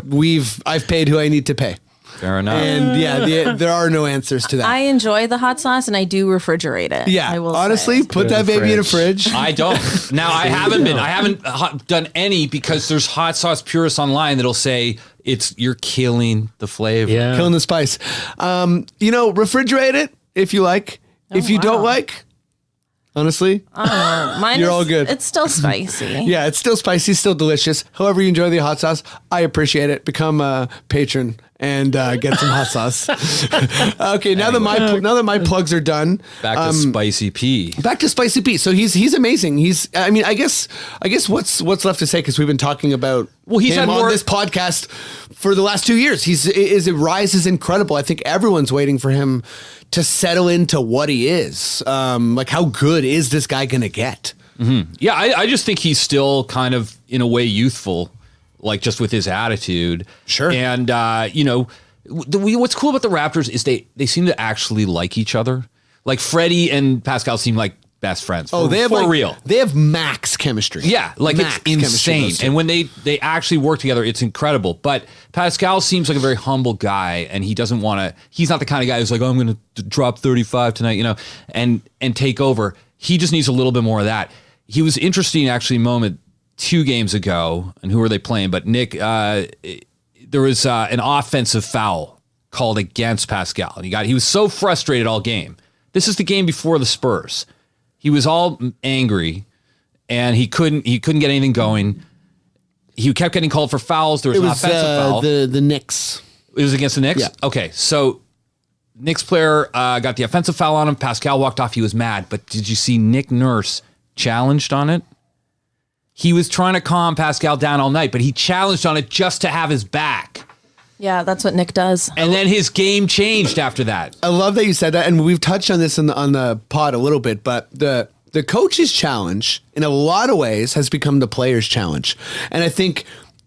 D: I've paid who I need to pay.
F: Fair enough.
D: And there are no answers to that.
E: I enjoy the hot sauce and I do refrigerate it.
D: Yeah.
E: I will
D: honestly, put that baby in a fridge.
F: I don't. Now, I haven't done any because there's hot sauce purists online that'll say you're killing the flavor.
D: Yeah. Killing the spice. Refrigerate it if you like. If you don't like, honestly, you're all good.
E: It's still spicy.
D: Yeah, it's still spicy, still delicious. However you enjoy the hot sauce, I appreciate it. Become a patron and get some hot sauce. Okay, now that my plugs are done,
F: back to Spicy P.
D: Back to Spicy P. So he's amazing. I guess what's left to say, because we've been talking about
F: he's
D: him
F: had
D: on this podcast for the last 2 years. His rise is incredible. I think everyone's waiting for him to settle into what he is. Like, how good is this guy going to get?
F: Mm-hmm. Yeah, I just think he's still kind of in a way youthful. Like, just with his attitude.
D: Sure.
F: And, what's cool about the Raptors is they seem to actually like each other. Like, Freddie and Pascal seem like best friends.
D: They have
F: real.
D: They have max chemistry.
F: Yeah, like max it's insane. And when they actually work together, it's incredible. But Pascal seems like a very humble guy, and he doesn't want to, he's not the kind of guy who's like, oh, I'm going to drop 35 tonight, and take over. He just needs a little bit more of that. He was interesting, actually, moment 2 games ago, and who were they playing? But Nick, there was an offensive foul called against Pascal, and he was so frustrated all game. This is the game before the Spurs. He was all angry, and he couldn't get anything going. He kept getting called for fouls. There was an offensive foul.
D: The Knicks.
F: It was against the Knicks?
D: Yeah.
F: Okay, so Knicks player got the offensive foul on him. Pascal walked off. He was mad, but did you see Nick Nurse challenged on it? He was trying to calm Pascal down all night, but he challenged on it just to have his back.
E: Yeah, that's what Nick does.
F: And then his game changed after that.
D: I love that you said that, and we've touched on this on the pod a little bit, but the coach's challenge, in a lot of ways, has become the player's challenge. And I think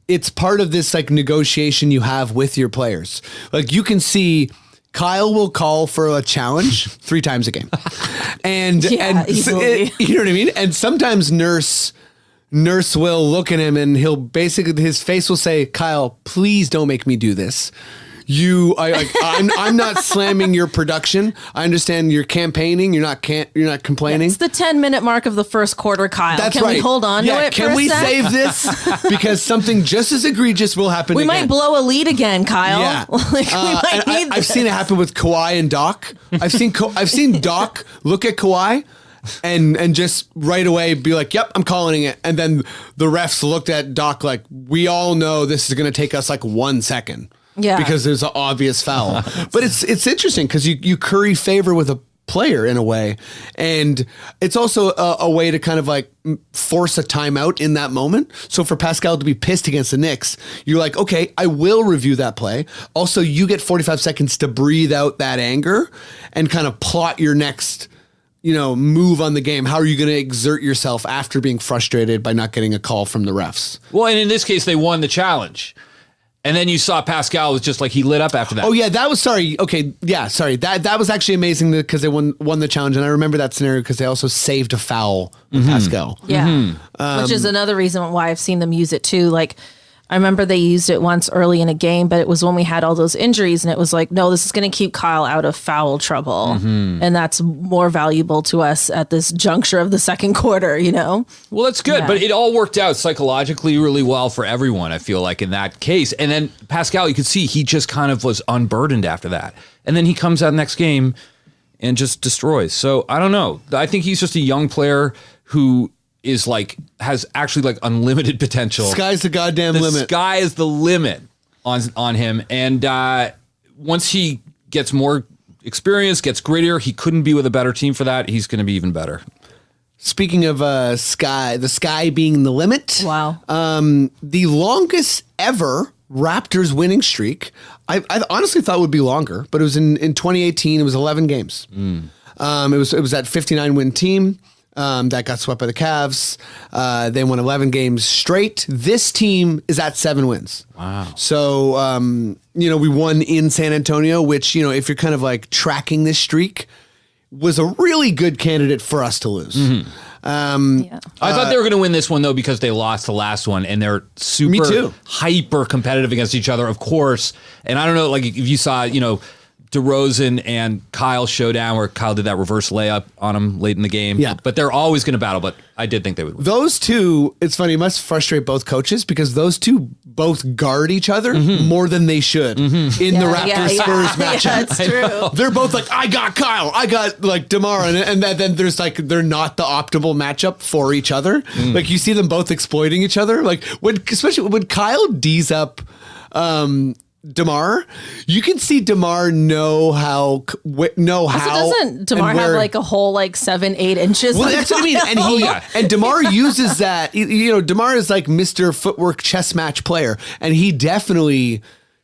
D: it's part of this like negotiation you have with your players. Like, you can see Kyle will call for a challenge 3 times a game. And you know what I mean? And sometimes Nurse will look at him, and he'll basically, his face will say, Kyle, please don't make me do this. I'm not slamming your production. I understand you're campaigning. You're not complaining.
E: It's the 10-minute mark of the first quarter, Kyle.
D: That's
E: Can
D: right.
E: we hold on to it?
D: Can we save this? Because something just as egregious will happen.
E: We
D: again.
E: might blow a lead again, Kyle.
D: Yeah.
E: I've
D: I've seen it happen with Kawhi and Doc. I've seen Doc look at Kawhi and just right away be like, yep, I'm calling it. And then the refs looked at Doc like, we all know this is going to take us like 1 second.
E: Yeah.
D: Because there's an obvious foul. But it's interesting because you curry favor with a player in a way. And it's also a way to kind of like force a timeout in that moment. So for Pascal to be pissed against the Knicks, you're like, okay, I will review that play. Also, you get 45 seconds to breathe out that anger and kind of plot your next move on the game. How are you going to exert yourself after being frustrated by not getting a call from the refs?
F: Well, and in this case, they won the challenge. And then you saw Pascal was just like, he lit up after that.
D: Oh yeah, that was That was actually amazing because they won the challenge. And I remember that scenario because they also saved a foul with Pascal.
E: Yeah. Which is another reason why I've seen them use it too. Like, I remember they used it once early in a game, but it was when we had all those injuries, and it was like, no, this is going to keep Kyle out of foul trouble. And that's more valuable to us at this juncture of the second quarter, Well,
F: that's good, but it all worked out psychologically really well for everyone, I feel like, in that case. And then Pascal, you could see he just kind of was unburdened after that. And then he comes out next game and just destroys. So I don't know. I think he's just a young player who is has actually unlimited potential.
D: Sky's the goddamn limit.
F: The sky is the limit on him. And once he gets more experience, gets grittier, he couldn't be with a better team for that. He's going to be even better.
D: Speaking of the sky being the limit.
E: Wow.
D: The longest ever Raptors winning streak, I honestly thought would be longer, but it was in 2018. It was 11 games. It was that 59 win team. That got swept by the Cavs. They won 11 games straight. This team is at 7 wins.
F: Wow.
D: So, we won in San Antonio, which, if you're kind of like tracking this streak, was a really good candidate for us to lose.
F: I thought they were going to win this one, though, because they lost the last one, and they're super hyper competitive against each other, of course. And I don't know, if you saw, DeRozan and Kyle showdown where Kyle did that reverse layup on him late in the game.
D: Yeah.
F: But they're always going to battle, but I did think they would win.
D: Those two, it's funny, it must frustrate both coaches because those two both guard each other more than they should in the Raptors-Spurs matchup.
E: Yeah, that's true.
D: They're both like, I got Kyle, I got DeMar, and then there's they're not the optimal matchup for each other. Like you see them both exploiting each other. Like especially when Kyle D's up DeMar, you can see DeMar know how.
E: Doesn't DeMar have like a whole like 7-8 inches?
D: Well, that's what I mean. And and DeMar uses that. You know, DeMar is like Mr. Footwork chess match player, and he definitely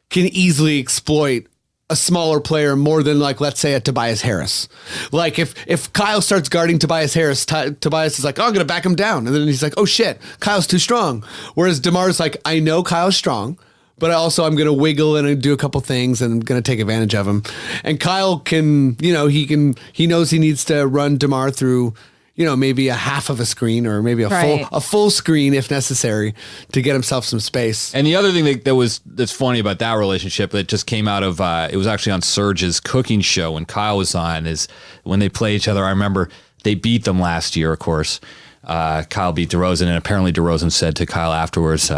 D: can easily exploit a smaller player more than like, let's say, a Tobias Harris. Like if Kyle starts guarding Tobias Harris, Tobias is like, oh, I'm going to back him down. And then he's like, oh shit, Kyle's too strong. Whereas DeMar's like, I know Kyle's strong, but I'm going to wiggle and do a couple things and I'm going to take advantage of him. And Kyle can, he knows he needs to run DeMar through, maybe a half of a screen or maybe a full screen if necessary to get himself some space.
F: And the other thing that's funny about that relationship that just came out of, it was actually on Serge's cooking show when Kyle was on, is when they play each other. I remember they beat them last year, of course. Kyle beat DeRozan, and apparently DeRozan said to Kyle afterwards,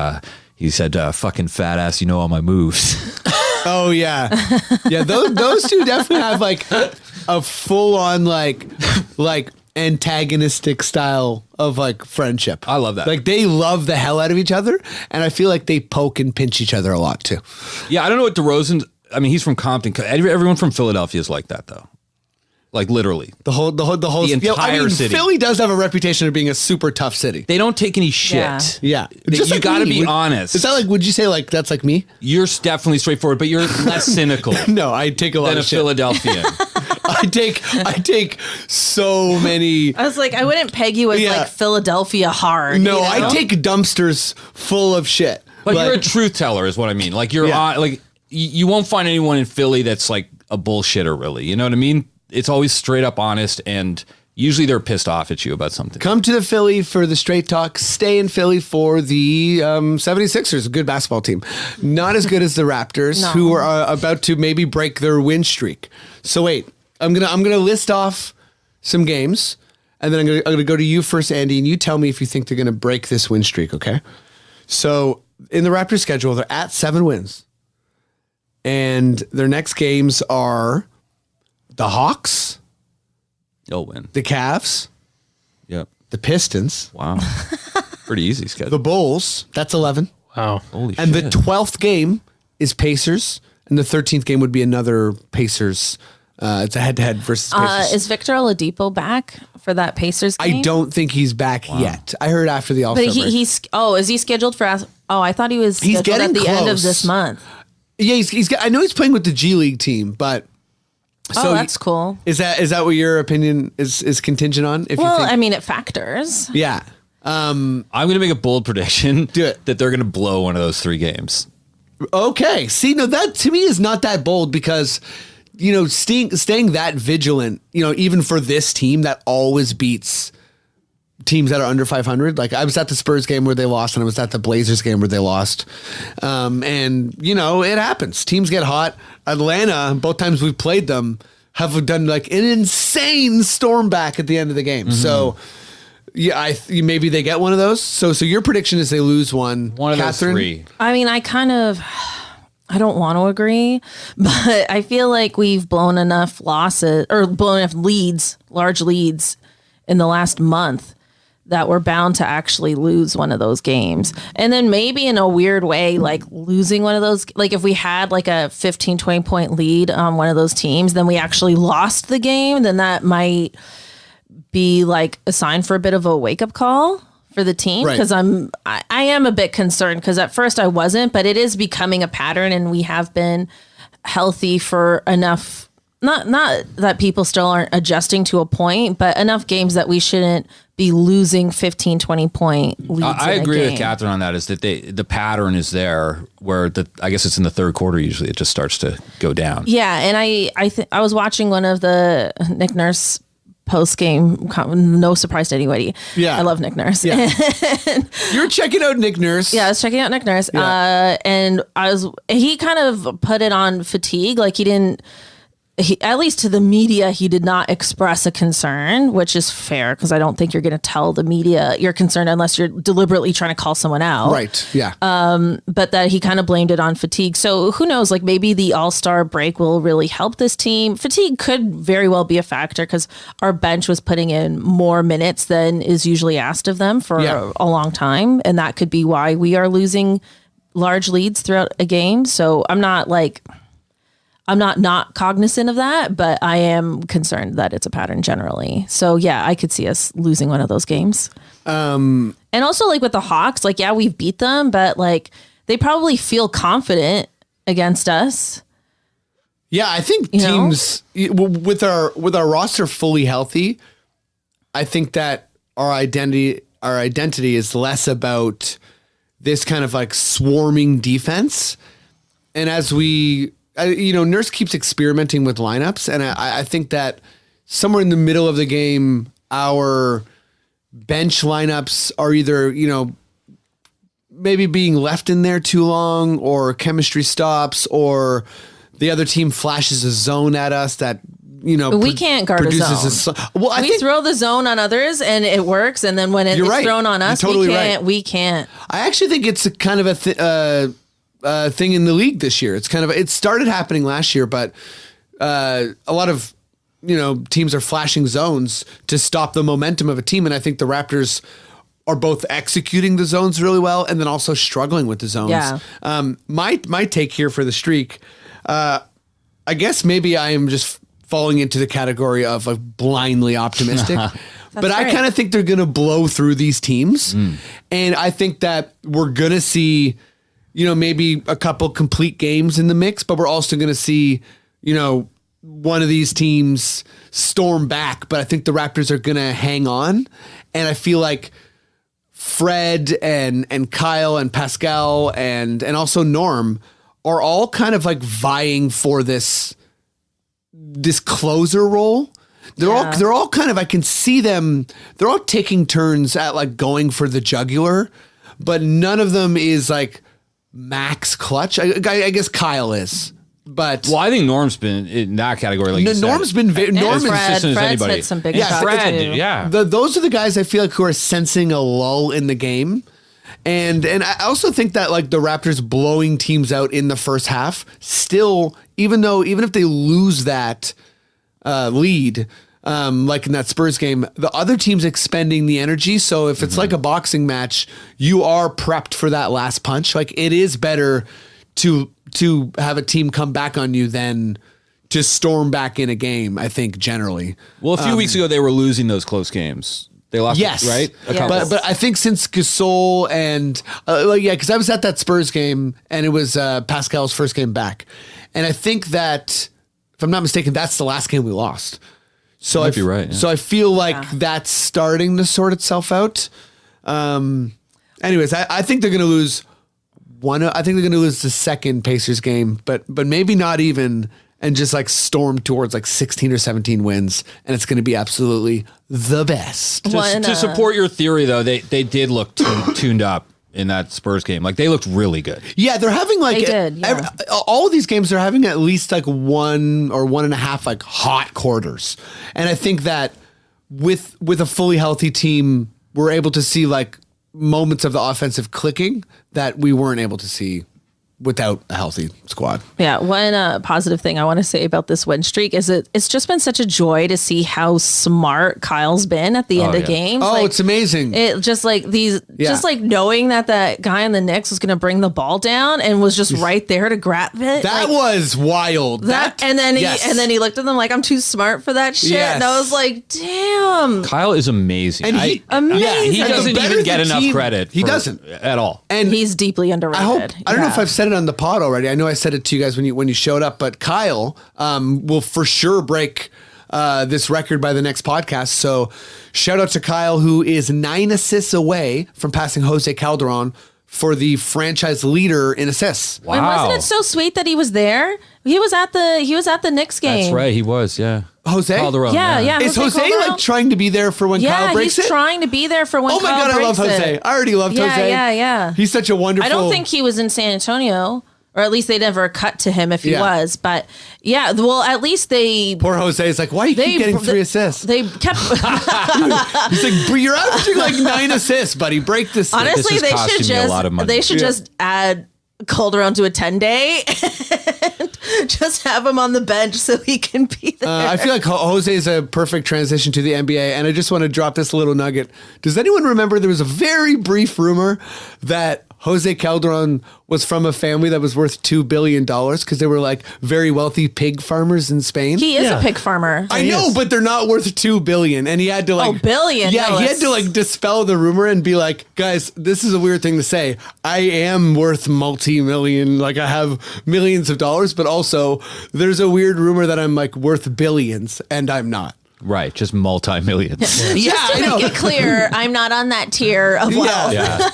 F: he said, fucking fat ass, you know all my moves.
D: Oh, yeah. Yeah, those two definitely have like a full on like antagonistic style of like friendship.
F: I love that.
D: Like they love the hell out of each other, and I feel like they poke and pinch each other a lot too.
F: Yeah, I don't know what DeRozan. I mean, he's from Compton. Everyone from Philadelphia is like that, though. Like literally,
D: the entire city. Philly does have a reputation of being a super tough city.
F: They don't take any shit.
D: Yeah.
F: You got to be honest.
D: Is that like? Would you say like that's like me?
F: You're definitely straightforward, but you're less cynical.
D: No, I take a lot
F: than
D: of
F: a
D: shit.
F: Philadelphian.
D: I take so many.
E: I was like, I wouldn't peg you as like Philadelphia hard.
D: No, I take dumpsters full of shit.
F: But you're a truth teller, is what I mean. Like you're like you won't find anyone in Philly that's like a bullshitter, really. You know what I mean? It's always straight up honest, and usually they're pissed off at you about something.
D: Come to the Philly for the straight talk. Stay in Philly for the 76ers, a good basketball team. Not as good as the Raptors, who are about to maybe break their win streak. So wait, I'm gonna list off some games, and then I'm gonna go to you first, Andy, and you tell me if you think they're gonna break this win streak. Okay? So in the Raptors schedule, they're at 7 wins, and their next games are the Hawks.
F: They'll win.
D: The Cavs.
F: Yep.
D: The Pistons.
F: Wow. Pretty easy schedule.
D: The Bulls. That's 11.
C: Wow.
F: Holy
D: and
F: shit.
D: The 12th game is Pacers. And the 13th game would be another Pacers. It's a head-to-head versus Pacers.
E: Is Victor Oladipo back for that Pacers game?
D: I don't think he's back yet. I heard after the All-Star break.
E: Is he scheduled for... I thought he was scheduled at the end of this month.
D: Yeah, I know he's playing with the G League team, but...
E: So that's cool.
D: Is that what your opinion is contingent on?
E: I mean, it factors.
D: Yeah.
F: I'm going to make a bold prediction.
D: Do it.
F: That they're going to blow one of those 3 games.
D: Okay. See, no, that to me is not that bold because, staying that vigilant, even for this team that always beats teams that are under 500. Like I was at the Spurs game where they lost, and I was at the Blazers game where they lost. And it happens. Teams get hot. Atlanta, both times we've played them, have done like an insane storm back at the end of the game. Mm-hmm. So yeah, maybe they get one of those. So your prediction is they lose one.
F: One of those 3.
E: I mean, I don't want to agree, but I feel like we've blown enough losses or blown enough leads, large leads in the last month that we're bound to actually lose one of those games. And then maybe in a weird way, like losing one of those, like if we had like a 15, 20 point lead on one of those teams, then we actually lost the game, then that might be like a sign for a bit of a wake up call for the team. Because I am a bit concerned because at first I wasn't, but it is becoming a pattern and we have been healthy for enough, not that people still aren't adjusting to a point, but enough games that we shouldn't be losing 15, 20 point leads.
F: I agree with Cathryn on that, is that the pattern is there where I guess it's in the third quarter usually it just starts to go down.
E: Yeah, and I was watching one of the Nick Nurse post game, no surprise to anybody.
D: Yeah.
E: I love Nick Nurse.
D: Yeah. You're checking out Nick Nurse.
E: Yeah, I was checking out Nick Nurse.
D: Yeah.
E: And he kind of put it on fatigue, like at least to the media, he did not express a concern, which is fair because I don't think you're going to tell the media you're concerned unless you're deliberately trying to call someone out.
D: Right. Yeah.
E: But that he kind of blamed it on fatigue. So who knows, like maybe the All-Star break will really help this team. Fatigue could very well be a factor because our bench was putting in more minutes than is usually asked of them for a long time. And that could be why we are losing large leads throughout a game. So I'm not cognizant of that, but I am concerned that it's a pattern generally. So yeah, I could see us losing one of those games. And also like with the Hawks, like, yeah, we've beat them, but like they probably feel confident against us.
D: Yeah, I think teams with our roster fully healthy, I think that our identity is less about this kind of like swarming defense. And as Nurse keeps experimenting with lineups, and I think that somewhere in the middle of the game, our bench lineups are either, maybe being left in there too long, or chemistry stops, or the other team flashes a zone at us that,
E: we can't guard a zone. We throw the zone on others and it works. And then when it's thrown on us, we can't.
D: I actually think it's a kind of a thing in the league this year. It started happening last year, but a lot of, teams are flashing zones to stop the momentum of a team. And I think the Raptors are both executing the zones really well and then also struggling with the zones.
E: Yeah.
D: My take here for the streak, I guess maybe I am just falling into the category of like blindly optimistic, but I kind of think they're going to blow through these teams. And I think that we're going to see, maybe a couple complete games in the mix, but we're also going to see, one of these teams storm back. But I think the Raptors are going to hang on. And I feel like Fred and Kyle and Pascal and also Norm are all kind of like vying for this closer role. They're all kind of, I can see them, they're all taking turns at like going for the jugular, but none of them is like max clutch. I guess Kyle is, but
F: I think Norm's been in that category. Like
D: Norm's been Norm's
F: consistent as anybody.
E: Hit some big
D: shots.
F: Fred,
D: those are the guys I feel like who are sensing a lull in the game. And I also think that like the Raptors blowing teams out in the first half still, even if they lose that lead, like in that Spurs game, the other team's expending the energy. So if it's like a boxing match, you are prepped for that last punch. Like it is better to have a team come back on you than to storm back in a game, I think, generally.
F: Well, a few weeks ago, they were losing those close games. They lost, right?
E: Yes.
D: But I think since Gasol and because I was at that Spurs game and it was Pascal's first game back, and I think that if I'm not mistaken, that's the last game we lost. So
F: might be right.
D: So I feel like that's starting to sort itself out. Anyways, I think they're going to lose one. I think they're going to lose the second Pacers game, but maybe not even. And just like storm towards like 16 or 17 wins. And it's going to be absolutely the best.
F: To support your theory, though, they did look tuned up in that Spurs game. Like they looked really good.
D: Yeah, they're having like all of these games are having at least like 1 or 1.5 like hot quarters. And I think that with a fully healthy team, we're able to see like moments of the offensive clicking that we weren't able to see without a healthy squad.
E: Yeah, one positive thing I want to say about this win streak is it's just been such a joy to see how smart Kyle's been at the end of games.
D: Oh, like, it's amazing.
E: It just like just like knowing that guy on the Knicks was going to bring the ball down and was just right there to grab it.
D: That was wild.
E: And then he looked at them like, I'm too smart for that shit.
D: Yes.
E: And I was like, damn.
F: Kyle is amazing.
D: And
E: amazing.
F: He doesn't even get enough credit.
D: He doesn't
F: at all.
E: And he's deeply underrated.
D: I don't know if I've said it on the pod already. I know I said it to you guys when you showed up, but Kyle will for sure break this record by the next podcast. So shout out to Kyle, who is 9 assists away from passing Jose Calderon for the franchise leader in assists.
E: Wow. And wasn't it so sweet that he was there? He was at the Knicks game.
F: That's right, he was, yeah.
D: Jose?
F: Calderon,
E: yeah.
D: Is Jose
E: Calderon?
D: like trying to be there for when Kyle breaks it?
E: Yeah, he's trying to be there for when Kyle breaks it.
D: Oh my God, I love Jose. I already loved Jose.
E: Yeah.
D: He's such a wonderful...
E: I don't think he was in San Antonio. Or at least they never cut to him if he was. But yeah, well, at least they...
D: Poor Jose is like, why are you keep getting 3 assists?
E: They kept...
D: He's like, you're averaging like 9 assists, buddy. Break this.
E: Honestly, they should just add Calderon to a 10-day and just have him on the bench so he can be there.
D: I feel like Jose is a perfect transition to the NBA, and I just want to drop this little nugget. Does anyone remember there was a very brief rumor that Jose Calderon was from a family that was worth $2 billion because they were like very wealthy pig farmers in Spain.
E: He is a pig farmer.
D: I know, but they're not worth $2 billion. And he had to like
E: billion.
D: Yeah,
E: No,
D: he had to like dispel the rumor and be like, guys, this is a weird thing to say. I am worth multi-million, like I have millions of dollars, but also there's a weird rumor that I'm like worth billions, and I'm not.
F: Right, just multi-millions.
E: Just to make it clear, I'm not on that tier of wealth.
F: Yeah.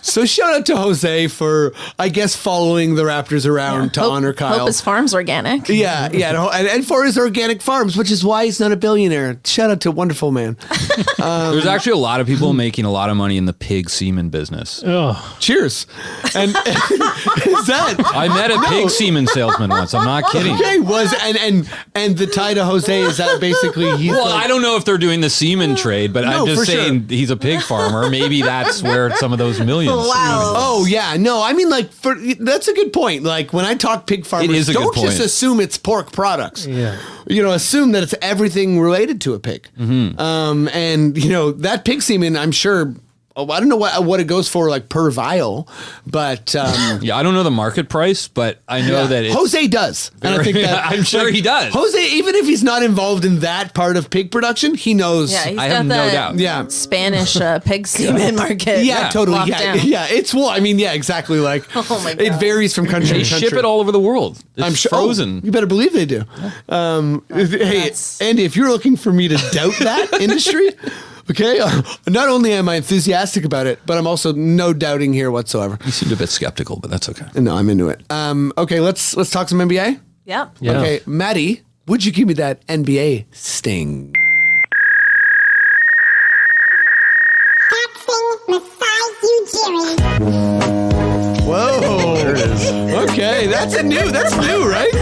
D: So shout out to Jose for, I guess, following the Raptors around to honor Kyle.
E: Hope his farm's organic.
D: Yeah, and for his organic farms, which is why he's not a billionaire. Shout out to wonderful man.
F: There's actually a lot of people making a lot of money in the pig semen business.
C: Oh,
D: cheers! And is that?
F: I met a pig semen salesman once. I'm not kidding.
D: Okay, and the tie to Jose is that basically he's.
F: Well, I don't know if they're doing the semen trade, but I'm just saying he's a pig farmer. Maybe that's where some of those millions.
E: Wow.
D: Oh yeah, no, I mean like that's a good point. Like when I talk pig farmers, don't just assume it's pork products.
C: Yeah.
D: Assume that it's everything related to a pig.
F: Mm-hmm.
D: And that pig semen, I'm sure. I don't know what it goes for like per vial, but
F: yeah, I don't know the market price, but I know that
D: Jose does, and I think that
F: I'm sure he does.
D: Jose, even if he's not involved in that part of pig production, he knows.
E: Yeah, he's
F: I
E: got
F: have no doubt.
D: Yeah.
E: Spanish pig semen market.
D: Yeah, totally.
E: locked
D: Yeah,
E: down.
D: yeah. It's exactly. Like
E: Oh my God.
D: it varies from country
F: They
D: to country.
F: ship it all over the world. It's
D: I'm sure.
F: frozen.
D: You better believe they do. Hey, Andy, if you're looking for me to doubt that industry. Okay, not only am I enthusiastic about it, but I'm also no doubting here whatsoever.
F: You seemed a bit skeptical, but that's okay.
D: No, I'm into it. Okay, let's talk some NBA.
E: Yep.
C: yeah.
D: Okay, Maddie, would you give me that NBA sting? Whoa!
C: There it is.
D: Okay, that's new, right?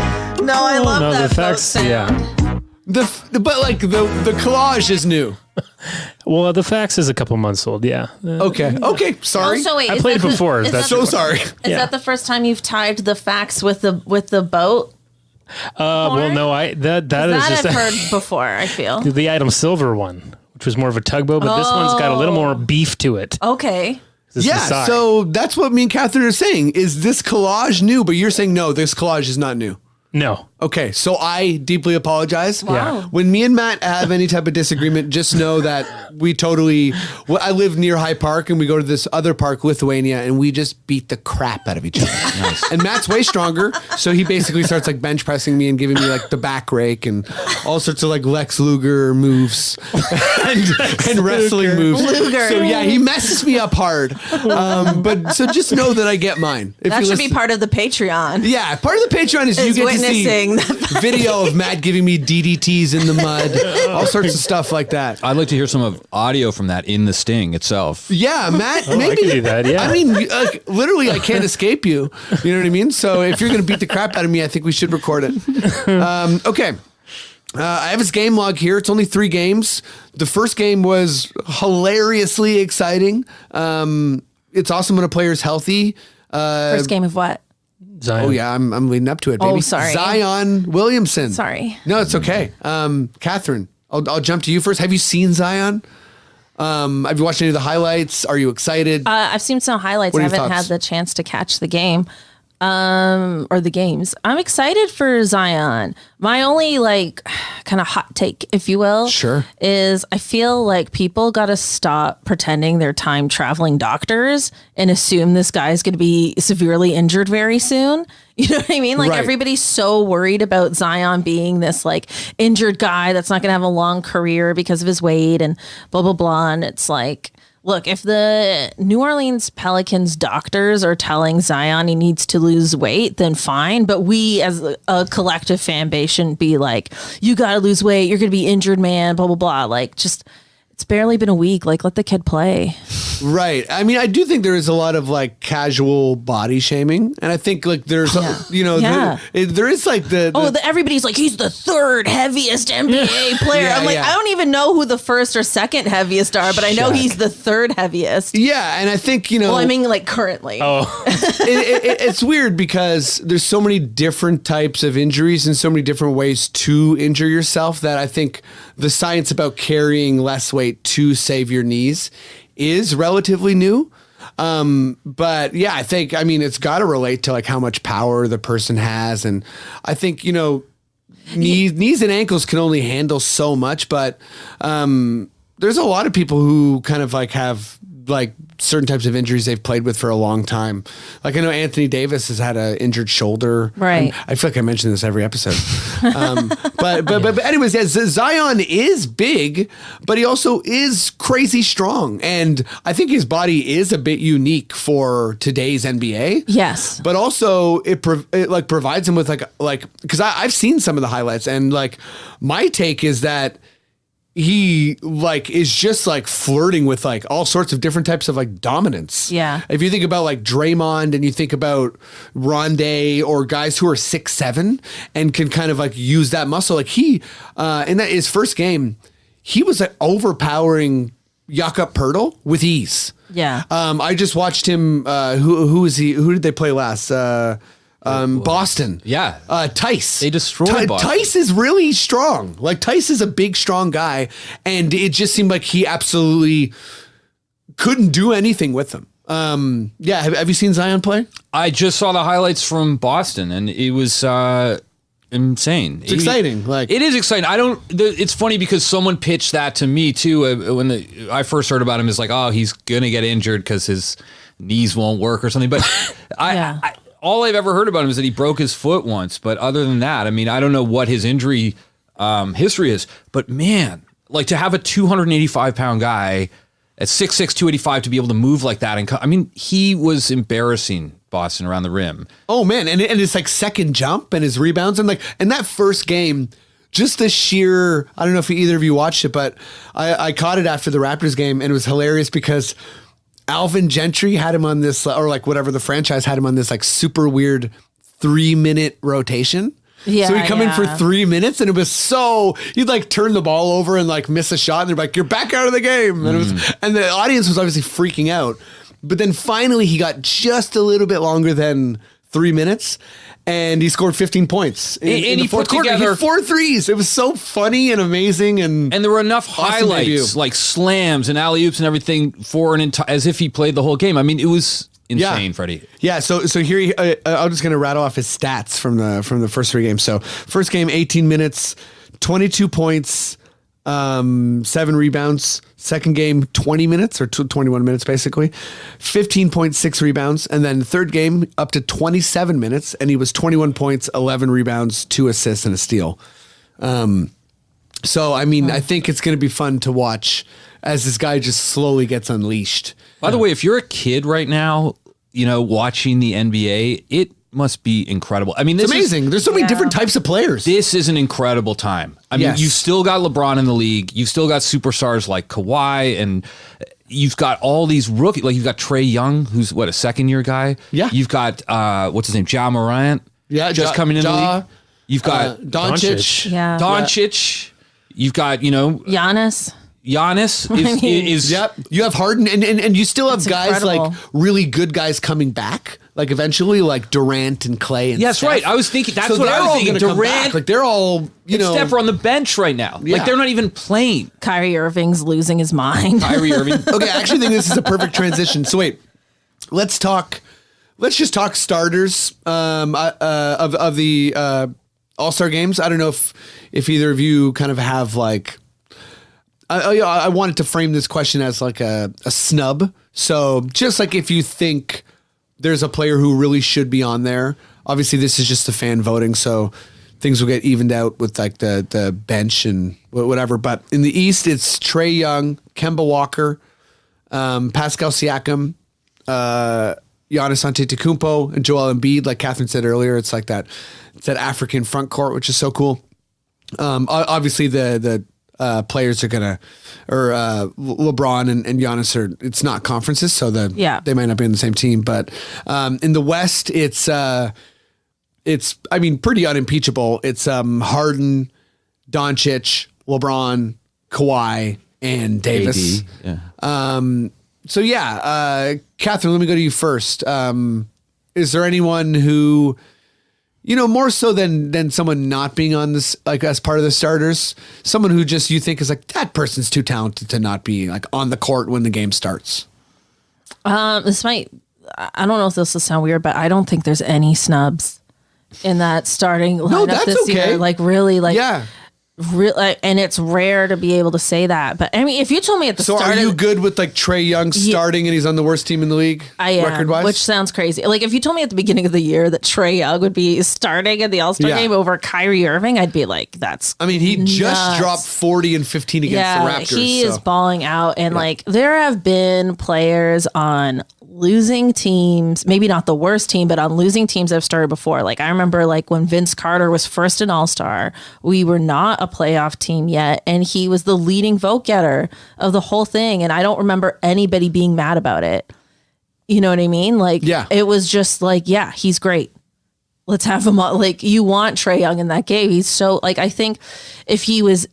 E: No, I love
C: No,
E: that.
C: the facts.
E: sound.
C: Yeah.
D: But like the collage is new.
C: Well, the fax is a couple months old. Yeah.
D: Okay. Sorry.
E: Oh, so wait,
C: I
E: is
C: played
E: that
C: it before.
E: is
C: That's
E: that
D: So sorry.
E: Is that the first time you've tied the fax with the boat?
C: Well, no, that is
E: That
C: just
E: I've heard before. I feel
C: the Item Silver one, which was more of a tugboat, but this one's got a little more beef to it.
E: okay.
C: This is
D: Yeah,
C: Masai.
D: so that's what me and Cathryn are saying. Is this collage new? But you're saying no, this collage is not new.
C: No.
D: Okay, so I deeply apologize.
E: Wow.
D: When me and Matt have any type of disagreement, just know that we totally. Well, I live near High Park, and we go to this other park, Lithuania, and we just beat the crap out of each other. Nice. And Matt's way stronger, so he basically starts like bench pressing me and giving me like the back rake and all sorts of like Lex Luger moves and wrestling moves.
E: Luger.
D: So yeah, he messes me up hard. But so just know that I get mine. If
E: That
D: you
E: should be
D: listen-
E: part of the Patreon.
D: Yeah, part of the Patreon is you
E: Is
D: get
E: witnessing
D: to see video of Matt giving me DDTs in the mud, all sorts of stuff like that.
F: I'd like to hear some of audio from that in the sting itself.
D: Yeah, Matt,
C: I
D: maybe
C: could do that, yeah.
D: I mean, literally, I can't escape you. You know what I mean? So if you're going to beat the crap out of me, I think we should record it. Okay. I have his game log here. It's only 3 games. The first game was hilariously exciting. It's awesome when a player's healthy.
E: First game of what?
C: Zion.
D: Oh yeah, I'm leading up to it, baby.
E: Oh, sorry.
D: Zion Williamson.
E: Sorry.
D: No, it's okay. Cathryn, I'll jump to you first. Have you seen Zion? Have you watched any of the highlights? Are you excited?
E: I've seen some highlights.
D: What
E: I
D: are your
E: haven't
D: thoughts?
E: had the chance to catch the game. Or the games. I'm excited for Zion. My only kind of hot take, if you will,
D: Sure.
E: is I feel like people got to stop pretending they're time traveling doctors and assume this guy's going to be severely injured very soon. You know what I mean? Like
D: Right.
E: everybody's so worried about Zion being this injured guy that's not going to have a long career because of his weight and blah, blah, blah. And it's like, look, if the New Orleans Pelicans doctors are telling Zion he needs to lose weight, then fine. But we as a collective fan base shouldn't be like, you got to lose weight. You're going to be injured, man, blah, blah, blah. It's barely been a week. Let the kid play.
D: Right. I mean, I do think there is a lot of casual body shaming, and I think there's
E: Yeah.
D: there is
E: Everybody's like, he's the third heaviest NBA player.
D: Yeah,
E: I'm like,
D: yeah.
E: I don't even know who the first or second heaviest are, but I know he's the third heaviest.
D: yeah, and I think
E: Well, I mean, currently.
C: Oh,
D: it's weird because there's so many different types of injuries and so many different ways to injure yourself that I think the science about carrying less weight to save your knees is relatively new. But yeah, I think, I mean, it's got to relate to like how much power the person has. And I think, knees and ankles can only handle so much, but there's a lot of people who kind of like have like certain types of injuries they've played with for a long time. Like I know Anthony Davis has had an injured shoulder.
E: Right.
D: I feel like I mention this every episode. But anyways, yeah, Zion is big, but he also is crazy strong. And I think his body is a bit unique for today's NBA.
E: Yes.
D: But also it like provides him with like, cause I've seen some of the highlights and like my take is that he like is just like flirting with like all sorts of different types of like dominance.
E: Yeah.
D: If you think about like Draymond and you think about Rondé or guys who are 6'7" and can kind of like use that muscle, like he in that his first game, he was like overpowering Jakob Poeltl with ease.
E: Yeah.
D: I just watched him. Who is he? Who did they play last? Boston.
F: Yeah.
D: Tice.
F: They destroyed Boston.
D: Tice is really strong. Like Tice is a big, strong guy. And it just seemed like he absolutely couldn't do anything with him. Yeah. Have you seen Zion play?
F: I just saw the highlights from Boston and it was insane.
D: It's exciting. Like
F: it is exciting. It's funny because someone pitched that to me too. When I first heard about him, is like, oh, he's going to get injured because his knees won't work or something. But all I've ever heard about him is that he broke his foot once. But other than that, I mean, I don't know what his injury history is. But man, like to have a 285-pound guy at 6'6", 285 to be able to move like that. And I mean, he was embarrassing Boston around the rim.
D: Oh, man. And his like second jump and his rebounds. And like in that first game, just the sheer, I don't know if either of you watched it, but I caught it after the Raptors game and it was hilarious because Alvin Gentry had him on this, or like whatever the franchise had him on this like super weird 3-minute rotation.
E: Yeah,
D: so he'd come in for 3 minutes and it was so, he'd like turn the ball over and like miss a shot and they're like, you're back out of the game. And it was, and the audience was obviously freaking out. But then finally he got just a little bit longer than 3 minutes and he scored 15 points in the fourth quarter. He hit 4 threes. It was so funny and amazing. And
F: there were enough highlights like slams and alley-oops and everything for as if he played the whole game. I mean, it was insane, Freddie. Yeah.
D: So here, I'm just going to rattle off his stats from the first 3 games. So first game, 18 minutes, 22 points, 7 rebounds. Second game, 20 minutes or 21 minutes, basically, 15.6 rebounds. And then third game up to 27 minutes. And he was 21 points, 11 rebounds, 2 assists and a steal. So, I mean, I think it's going to be fun to watch as this guy just slowly gets unleashed.
F: By the way, if you're a kid right now, watching the NBA, it must be incredible. I mean,
D: it's amazing. There's so many different types of players.
F: This is an incredible time. I mean, you've still got LeBron in the league. You've still got superstars like Kawhi, and you've got all these rookies. Like you've got Trae Young, who's a second-year guy.
D: Yeah.
F: You've got what's his name, Ja Morant.
D: Yeah,
F: just coming in the league. You've got
D: Doncic.
E: Yeah.
F: Doncic. You've got
E: Giannis.
F: Is
D: yep. You have Harden and you still have
E: It's
D: guys
E: incredible.
D: like really good guys coming back. Like eventually, like Durant and Clay and
F: Yes,
D: Steph.
F: right. I was thinking that's
D: So
F: what
D: they're
F: I was
D: all
F: thinking.
D: gonna come back.
F: Durant,
D: like they're all
F: Steph are on the bench right now.
D: Yeah.
F: Like they're not even playing.
E: Kyrie Irving's losing his mind.
F: Kyrie Irving.
D: Okay, I actually think this is a perfect transition. So wait, let's just talk starters of the All-Star games. I don't know if either of you kind of have like. I wanted to frame this question as like a snub. So just like if you think there's a player who really should be on there, obviously this is just the fan voting, so things will get evened out with like the bench and whatever. But in the East, it's Trae Young, Kemba Walker, Pascal Siakam, Giannis Antetokounmpo, and Joel Embiid. Like Cathryn said earlier, it's like that African front court, which is so cool. Obviously the players are gonna, or LeBron and Giannis are. It's not conferences, so they might not be on the same team. But in the West, it's pretty unimpeachable. It's Harden, Doncic, LeBron, Kawhi, and Davis.
F: AD, yeah.
D: So Cathryn, let me go to you first. Is there anyone who, more so than someone not being on this, like as part of the starters, someone who just you think is like, that person's too talented to not be like on the court when the game starts?
E: This might, I don't know if this will sound weird, but I don't think there's any snubs in that starting lineup this year. Like really, like and it's rare to be able to say that. But I mean, if you told me at the start,
D: are you good with like Trae Young starting and he's on the worst team in the league?
E: I am,
D: record-wise?
E: which sounds crazy. Like if you told me at the beginning of the year that Trae Young would be starting in the All-Star game over Kyrie Irving, I'd be like, that's.
D: I mean, he just dropped 40 and 15 against the Raptors.
E: He is balling out, and like there have been players on losing teams, maybe not the worst team, but on losing teams I've started before. Like I remember like when Vince Carter was first an All-Star, we were not a playoff team yet, and he was the leading vote getter of the whole thing, and I don't remember anybody being mad about it. You know what I mean? Like it was just like, yeah, he's great. Let's have him on. Like you want Trae Young in that game. He's so like, I think if he was,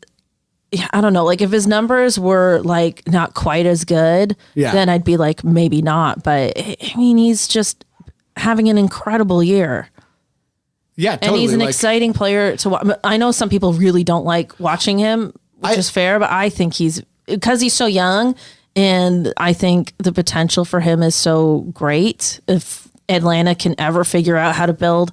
E: I don't know, like if his numbers were like not quite as good, then I'd be like, maybe not. But I mean, he's just having an incredible year.
D: Yeah, totally.
E: And he's an exciting player to watch. I know some people really don't like watching him, which is fair, but I think because he's so young, and I think the potential for him is so great. If Atlanta can ever figure out how to build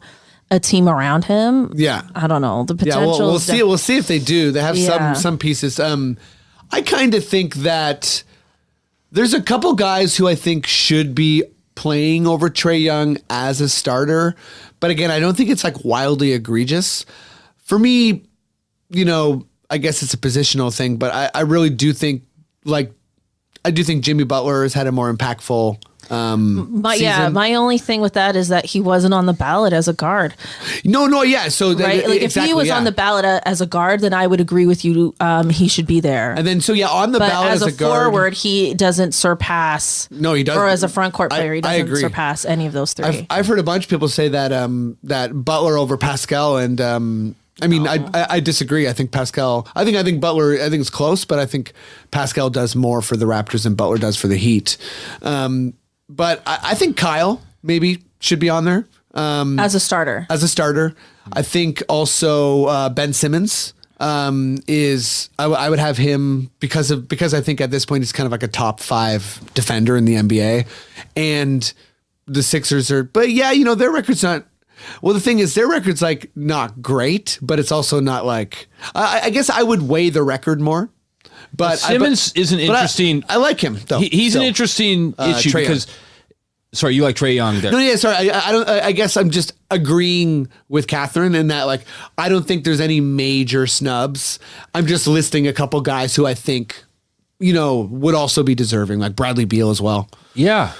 E: a team around him, I don't know, the potential.
D: We'll see. We'll see if they do. They have some pieces. I kind of think that there's a couple guys who I think should be playing over Trae Young as a starter, but again, I don't think it's like wildly egregious. For me, you know, I guess it's a positional thing, but I really do think I do think Jimmy Butler has had a more impactful season.
E: My only thing with that is that he wasn't on the ballot as a guard.
D: So
E: right, if he was on the ballot as a guard, then I would agree with you. He should be there.
D: And then on the ballot
E: as a
D: guard,
E: forward, he doesn't surpass.
D: No, he doesn't.
E: Or as a front court player, he doesn't surpass any of those three.
D: I've heard a bunch of people say that that Butler over Pascal, and I mean, I disagree. I think Pascal. I think Butler. I think it's close, but I think Pascal does more for the Raptors than Butler does for the Heat. But I think Kyle maybe should be on there
E: as a starter.
D: I think also Ben Simmons is. I would have him because I think at this point he's kind of like a top 5 defender in the NBA, and the Sixers are. But yeah, you know their record's not. Well, the thing is, their record's like not great, but it's also not like. I guess I would weigh the record more. But
F: Simmons is an interesting.
D: I like him though.
F: He's an interesting issue because. Sorry, you like Trae Young there.
D: No, yeah, sorry. I don't. I guess I'm just agreeing with Cathryn in that, like, I don't think there's any major snubs. I'm just listing a couple guys who I think, you know, would also be deserving, like Bradley Beal as well.
F: Yeah,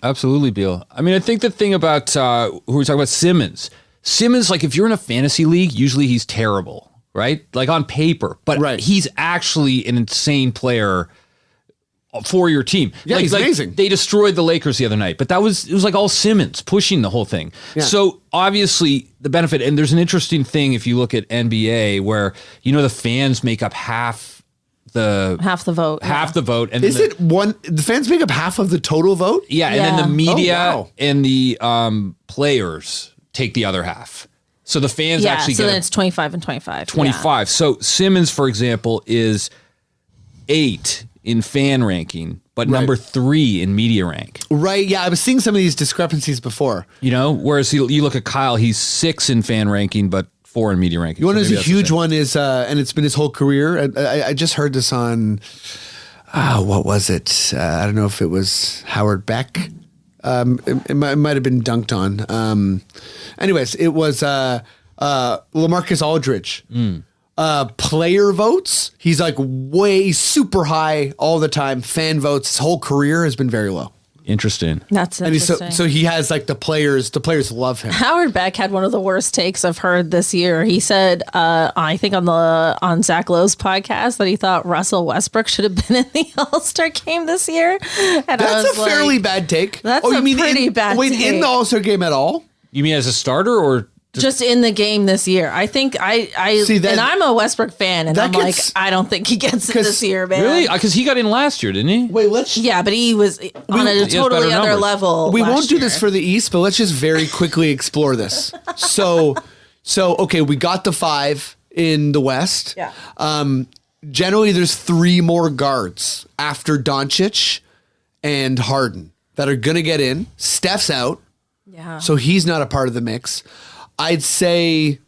F: absolutely, Beal. I mean, I think the thing about who we're talking about, Simmons, like if you're in a fantasy league, usually he's terrible, right? Like on paper, but he's actually an insane player for your team.
D: Yeah, he's amazing.
F: They destroyed the Lakers the other night, but it was like all Simmons pushing the whole thing. Yeah. So obviously the benefit, and there's an interesting thing if you look at NBA where, you know, the fans make up half the vote. And
D: is it one? The fans make up half of the total vote?
F: Yeah. And then the media and the players take the other half. So the fans actually
E: so
F: get
E: then it's 25 and 25.
F: 25. Yeah. So Simmons, for example, is 8 in fan ranking, but number 3 in media rank.
D: Right. Yeah. I was seeing some of these discrepancies before.
F: You know, whereas you look at Kyle, he's 6 in fan ranking, but 4 in media ranking.
D: You want to know, a huge one is, and it's been his whole career. I just heard this on, what was it? I don't know if it was Howard Beck. It might have been dunked on. Anyways, it was LaMarcus Aldridge. Player votes, he's like way super high all the time. Fan votes, his whole career has been very low.
F: Interesting.
E: That's interesting.
D: So he has like the players love him.
E: Howard Beck had one of the worst takes I've heard this year. He said, I think on Zach Lowe's podcast, that he thought Russell Westbrook should have been in the All-Star game this year. And
D: that's a fairly bad take.
E: That's pretty bad take.
D: In the All-Star game at all?
F: You mean as a starter or?
E: Just in the game this year. I think I see that, and I'm a Westbrook fan, and I'm like, I don't think he gets it this year, man.
F: Really? Because he got in last year, didn't he?
D: Wait,
E: but he was on a totally other level.
D: We won't do this for the East, but let's just very quickly explore this. So okay, we got the 5 in the West.
E: Yeah.
D: Generally, there's 3 more guards after Doncic and Harden. that are going to get in. Steph's out.
E: Yeah.
D: So he's not a part of the mix. I'd say,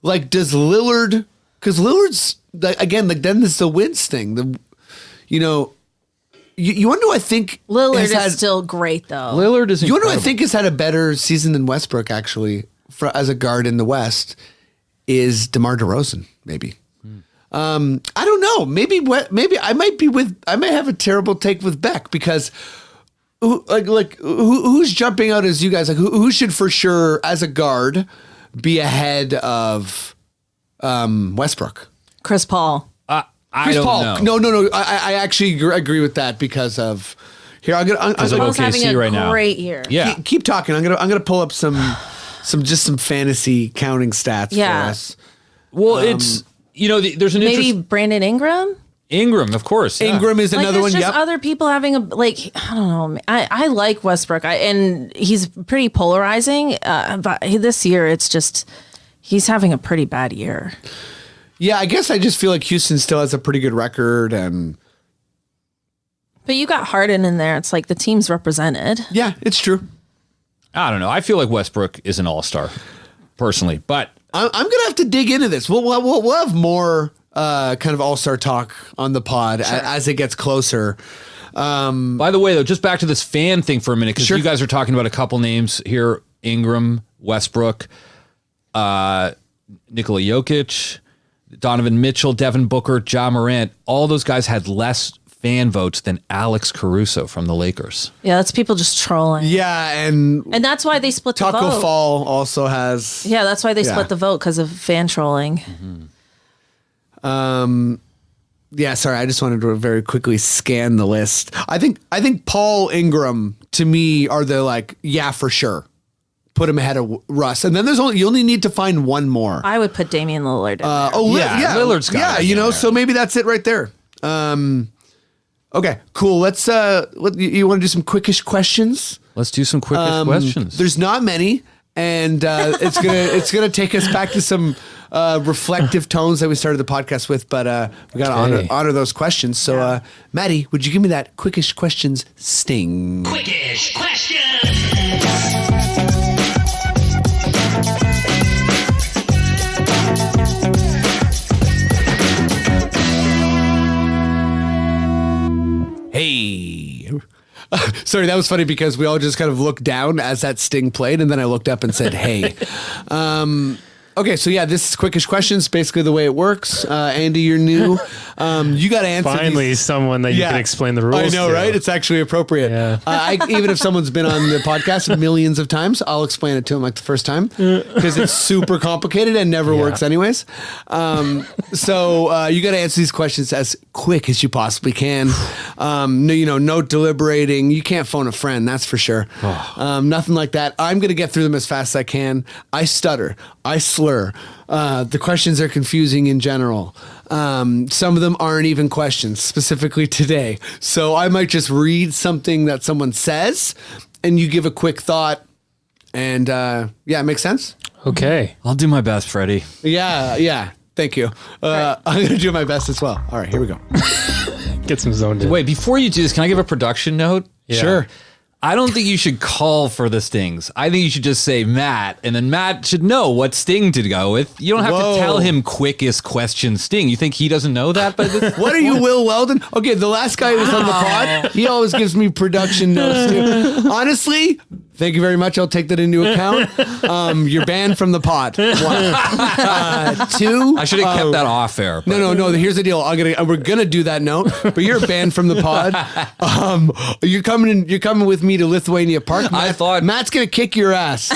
D: like, does Lillard, because Lillard's, again, like, then there's the Wentz thing. You wonder who I think
E: Lillard is still great, though.
F: Lillard is incredible.
D: You wonder who I think has had a better season than Westbrook, actually, as a guard in the West, is DeMar DeRozan, maybe. I don't know. Maybe I might have a terrible take with Beck, because who's jumping out as you guys? Like, who should for sure, as a guard, be ahead of Westbrook?
E: Chris Paul.
F: I don't know.
D: No. I actually agree with that because of here. I'm
E: Paul's having a
F: right now.
E: great year.
F: Yeah.
D: Keep talking. I'm gonna pull up some fantasy counting stats for us.
F: Well, it's there's an
E: maybe Brandon Ingram.
F: Ingram, of course. Yeah.
D: Ingram is another one.
E: Just
D: Yep.
E: other people having I don't know. I like Westbrook, and he's pretty polarizing. But this year, it's just he's having a pretty bad year.
D: Yeah, I guess I just feel like Houston still has a pretty good record,
E: but you got Harden in there. It's like the team's represented.
D: Yeah, it's true.
F: I don't know. I feel like Westbrook is an all-star, personally, but
D: I'm gonna have to dig into this. We'll have more kind of all-star talk on the pod as it gets closer.
F: By the way, though, just back to this fan thing for a minute, because you guys are talking about a couple names here: Ingram, Westbrook, Nikola Jokic, Donovan Mitchell, Devin Booker, Ja Morant. All those guys had less fan votes than Alex Caruso from the Lakers.
E: Yeah, that's people just trolling.
D: Yeah, and
E: that's why they split the vote.
D: Taco Fall also has.
E: Yeah, that's why they split the vote, because of fan trolling.
D: Mm-hmm. Yeah, sorry, I just wanted to very quickly scan the list. I think Paul, Ingram, to me, are the for sure. Put him ahead of Russ, and then you only need to find one more.
E: I would put Damian Lillard in there.
F: Lillard's got it.
D: So maybe that's it right there. Okay, cool. Let's you want to do some quickish questions?
F: Let's do some quickish questions.
D: There's not many, and it's gonna take us back to some reflective tones that we started the podcast with, but we gotta honor those questions. So Maddie, would you give me that quickish questions sting?
G: Quickish questions.
D: Hey. Sorry, that was funny because we all just kind of looked down as that sting played, and then I looked up and said, hey. Okay, so this is Quickish Questions, basically the way it works. Andy, you're new. You got to answer
C: Finally, someone that you can explain the rules
D: I know,
C: to.
D: right? It's actually appropriate.
C: Yeah.
D: Even if someone's been on the podcast millions of times, I'll explain it to them like the first time because it's super complicated and never works anyways. So you got to answer these questions as quick as you possibly can. No deliberating. You can't phone a friend, that's for sure. Nothing like that. I'm going to get through them as fast as I can. I stutter. I slur. The questions are confusing in general. Some of them aren't even questions, specifically today. So I might just read something that someone says, and you give a quick thought. And it makes sense?
C: Okay.
F: I'll do my best, Freddie.
D: Yeah. Thank you. I'm going to do my best as well. All right, here we go.
C: Get some zoned in.
F: Wait, before you do this, can I give a production note?
C: Yeah.
D: Sure.
F: I don't think you should call for the stings. I think you should just say Matt, and then Matt should know what sting to go with. You don't have to tell him quickest question sting. You think he doesn't know that? But
D: what are you, Will Weldon? Okay, the last guy who was on the pod, he always gives me production notes too. Honestly, thank you very much. I'll take that into account. You're banned from the pod. 1. 2.
F: I should have kept that off air.
D: No. Here's the deal. We're gonna do that note, but you're banned from the pod. You're coming with me to Lithuania Park.
F: I thought
D: Matt's gonna kick your ass.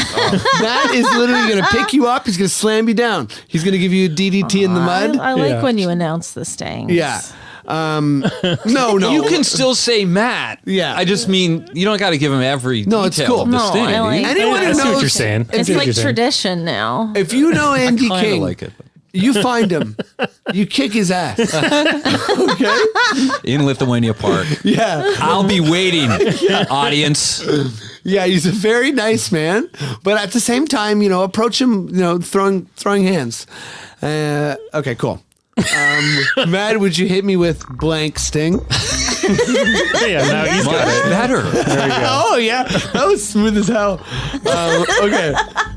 D: Matt is literally gonna pick you up. He's gonna slam you down. He's gonna give you a DDT in the mud.
E: I like when you announce the stings.
D: Yeah. No.
F: You can still say Matt.
D: Yeah.
F: I just mean you don't got to give him every detail
D: it's cool.
F: of the sting.
E: I like
D: Anyone who
C: I see
D: knows
C: what you're saying.
E: It's like tradition now.
D: If you know Andy
F: I kind
D: King,
F: of like it.
D: you find him, you kick his ass. Okay?
F: In Lithuania Park.
D: Yeah.
F: I'll be waiting, audience.
D: Yeah, he's a very nice man, but at the same time, approach him, throwing hands. Okay, cool. Matt, would you hit me with blank sting?
C: Yeah, now he's got it.
F: Better.
C: There you go.
D: Oh yeah, that was smooth as hell. Okay,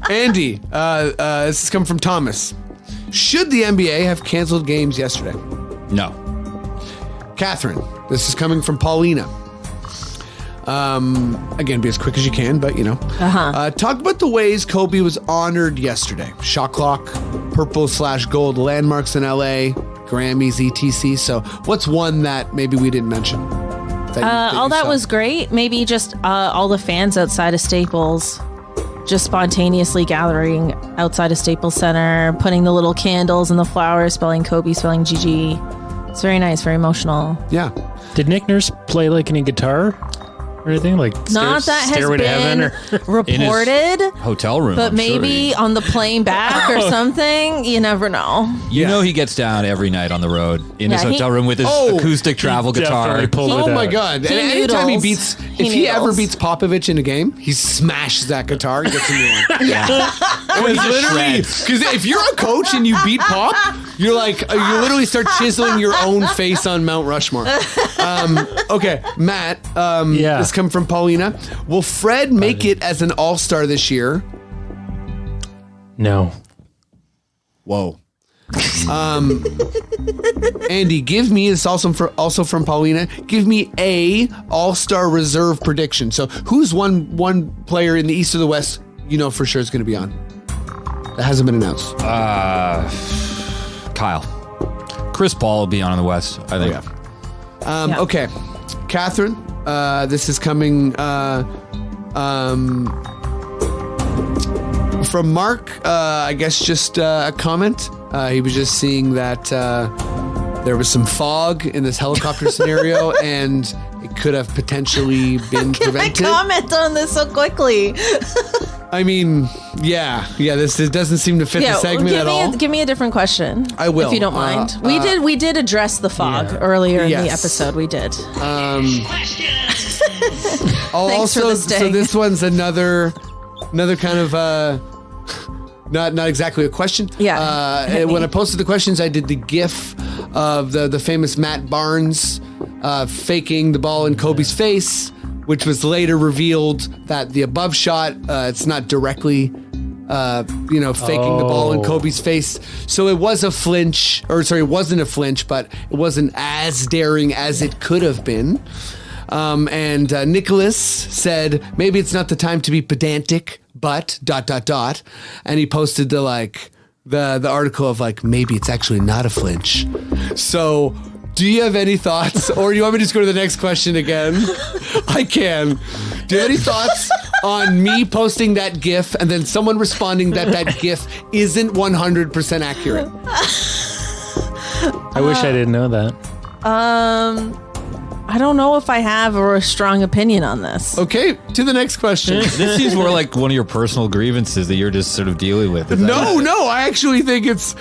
D: Andy, this is coming from Thomas. Should the NBA have canceled games yesterday?
F: No.
D: Cathryn, this is coming from Paulina. Again, be as quick as you can, but talk about the ways Kobe was honored yesterday. Shot clock, purple/gold landmarks in LA, Grammys, etc. So what's one that maybe we didn't mention?
E: That was great. Maybe just all the fans outside of Staples, just spontaneously gathering outside of Staples Center, putting the little candles and the flowers, spelling Kobe, spelling GG. It's very nice, very emotional.
D: Yeah.
C: Did Nick Nurse play like any guitar or anything? Like
E: not that has
C: Stairway to Heaven
E: been reported.
F: Hotel room.
E: But maybe on the plane back or something. You never know.
F: You know he gets down every night on the road in his hotel room with his acoustic travel guitar.
D: Oh my God. And anytime he beats, if he ever beats Popovich in a game, he smashes that guitar and gets a new one.
E: Yeah.
D: Because if you're a coach and you beat Pop, you're like, you literally start chiseling your own face on Mount Rushmore. Okay, Matt, this come from Paulina. Will Fred make it as an all-star this year?
C: No.
D: Whoa. Andy, give me, this also from Paulina, give me a all-star reserve prediction. So who's one player in the East or the West you know for sure is going to be on? That hasn't been announced.
F: Kyle. Chris Paul will be on in the West, I think.
D: Okay. Cathryn, this is coming from Mark. I guess just a comment. He was just seeing that there was some fog in this helicopter scenario and it could have potentially been prevented.
E: I comment on this so quickly?
D: I mean, this doesn't seem to fit the segment at all.
E: Give me a differment question.
D: I will,
E: if you don't mind. We did address the fog earlier in the episode. We did.
D: So this one's another kind of not exactly a question.
E: Yeah.
D: When I posted the questions, I did the GIF of the famous Matt Barnes faking the ball in Kobe's face, which was later revealed that the above shot, it's not directly, faking the ball in Kobe's face. So it was a flinch, it wasn't a flinch, but it wasn't as daring as it could have been. And Nicholas said, maybe it's not the time to be pedantic, but ... And he posted the article of maybe it's actually not a flinch. So do you have any thoughts, or do you want me to just go to the next question again? I can. Do you have any thoughts on me posting that GIF and then someone responding that GIF isn't 100% accurate?
C: I wish I didn't know that.
E: I don't know if I have a strong opinion on this.
D: Okay, to the next question.
F: This seems more like one of your personal grievances that you're just sort of dealing with.
D: No, I actually think it's.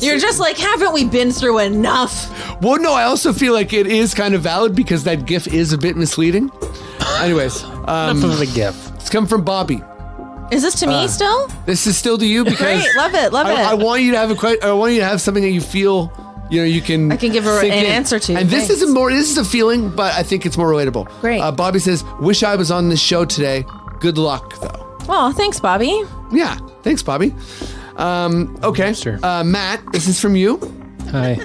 E: You're just like, haven't we been through enough?
D: Well, no, I also feel like it is kind of valid because that GIF is a bit misleading. Anyways,
C: enough of the GIF.
D: It's come from Bobby.
E: Is this to me still?
D: This is still to you because
E: great, love it.
D: I want you to have I want you to have something that you feel. I can
E: give her an answer to.
D: And this is a feeling, but I think it's more relatable.
E: Great.
D: Bobby says, wish I was on this show today. Good luck, though.
E: Oh, thanks, Bobby.
D: Yeah, thanks, Bobby. Okay.
C: Sure.
D: Matt, this is from you.
C: Hi.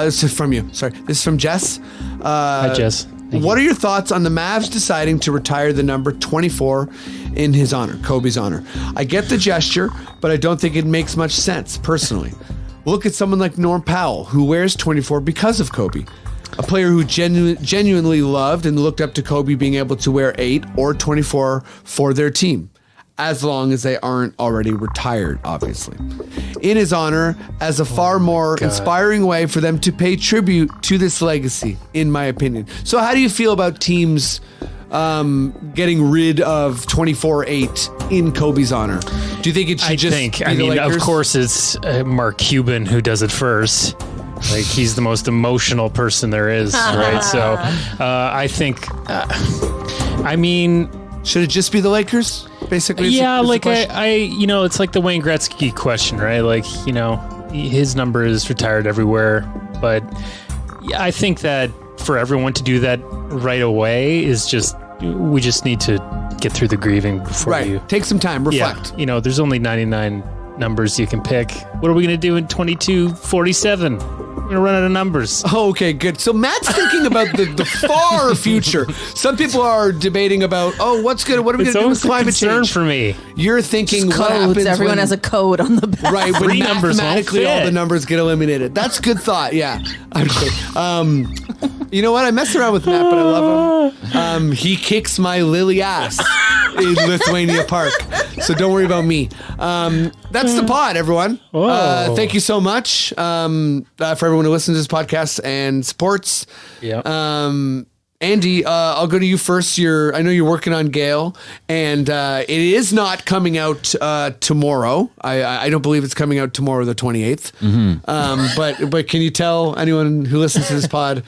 D: This is from you. Sorry. This is from Jess.
C: Hi, Jess.
D: What are your thoughts on the Mavs deciding to retire the number 24 in his honor, Kobe's honor? I get the gesture, but I don't think it makes much sense, personally. Look at someone like Norm Powell, who wears 24 because of Kobe. A player who genuinely loved and looked up to Kobe being able to wear 8 or 24 for their team, as long as they aren't already retired, obviously. In his honor, as a far more inspiring way for them to pay tribute to this legacy, in my opinion. So how do you feel about teams getting rid of 24-8 in Kobe's honor? Do you think it should
C: of course it's Mark Cuban who does it first. Like, he's the most emotional person there is, right? So I think,
D: should it just be the Lakers? Basically,
C: it's like the Wayne Gretzky question, right? Like, his number is retired everywhere, but I think that for everyone to do that right away is just, we just need to get through the grieving before you
D: take some time, reflect.
C: Yeah, there's only 99 numbers you can pick. What are we going to do in 2247? We're going to run out of numbers.
D: Oh, okay, good. So Matt's thinking about the far future. Some people are debating about, what are we going to do with climate change?
C: For me.
D: You're thinking
E: Just
D: what
E: codes.
D: happens
E: Everyone has a code on the back.
D: Right, when
C: numbers
D: mathematically all the numbers get eliminated. That's good thought, yeah. You know what? I messed around with Matt, but I love him. He kicks my lily ass in Lithuania Park. So don't worry about me. That's the pod, everyone. Thank you so much for everyone who listens to this podcast and supports.
C: Yeah.
D: Andy, I'll go to you first. I know you're working on Gale, and it is not coming out tomorrow. I don't believe it's coming out tomorrow, the 28th. Mm-hmm. But can you tell anyone who listens to this pod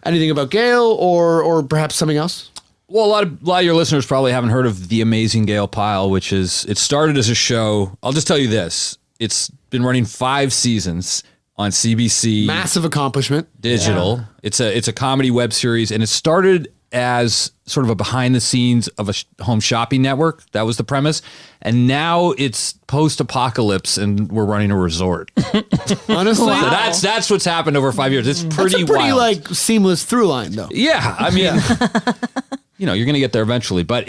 D: anything about Gale or perhaps something else?
F: Well, a lot of your listeners probably haven't heard of The Amazing Gale Pyle, it started as a show. I'll just tell you this. It's been running 5 seasons on CBC.
D: Massive accomplishment.
F: Digital. Yeah. It's a comedy web series, and it started as sort of a behind the scenes of a home shopping network. That was the premise. And now it's post-apocalypse and we're running a resort.
D: Honestly,
E: wow.
F: So that's what's happened over 5 years. It's pretty wild.
D: like seamless through line though.
F: Yeah. I mean, you're going to get there eventually, but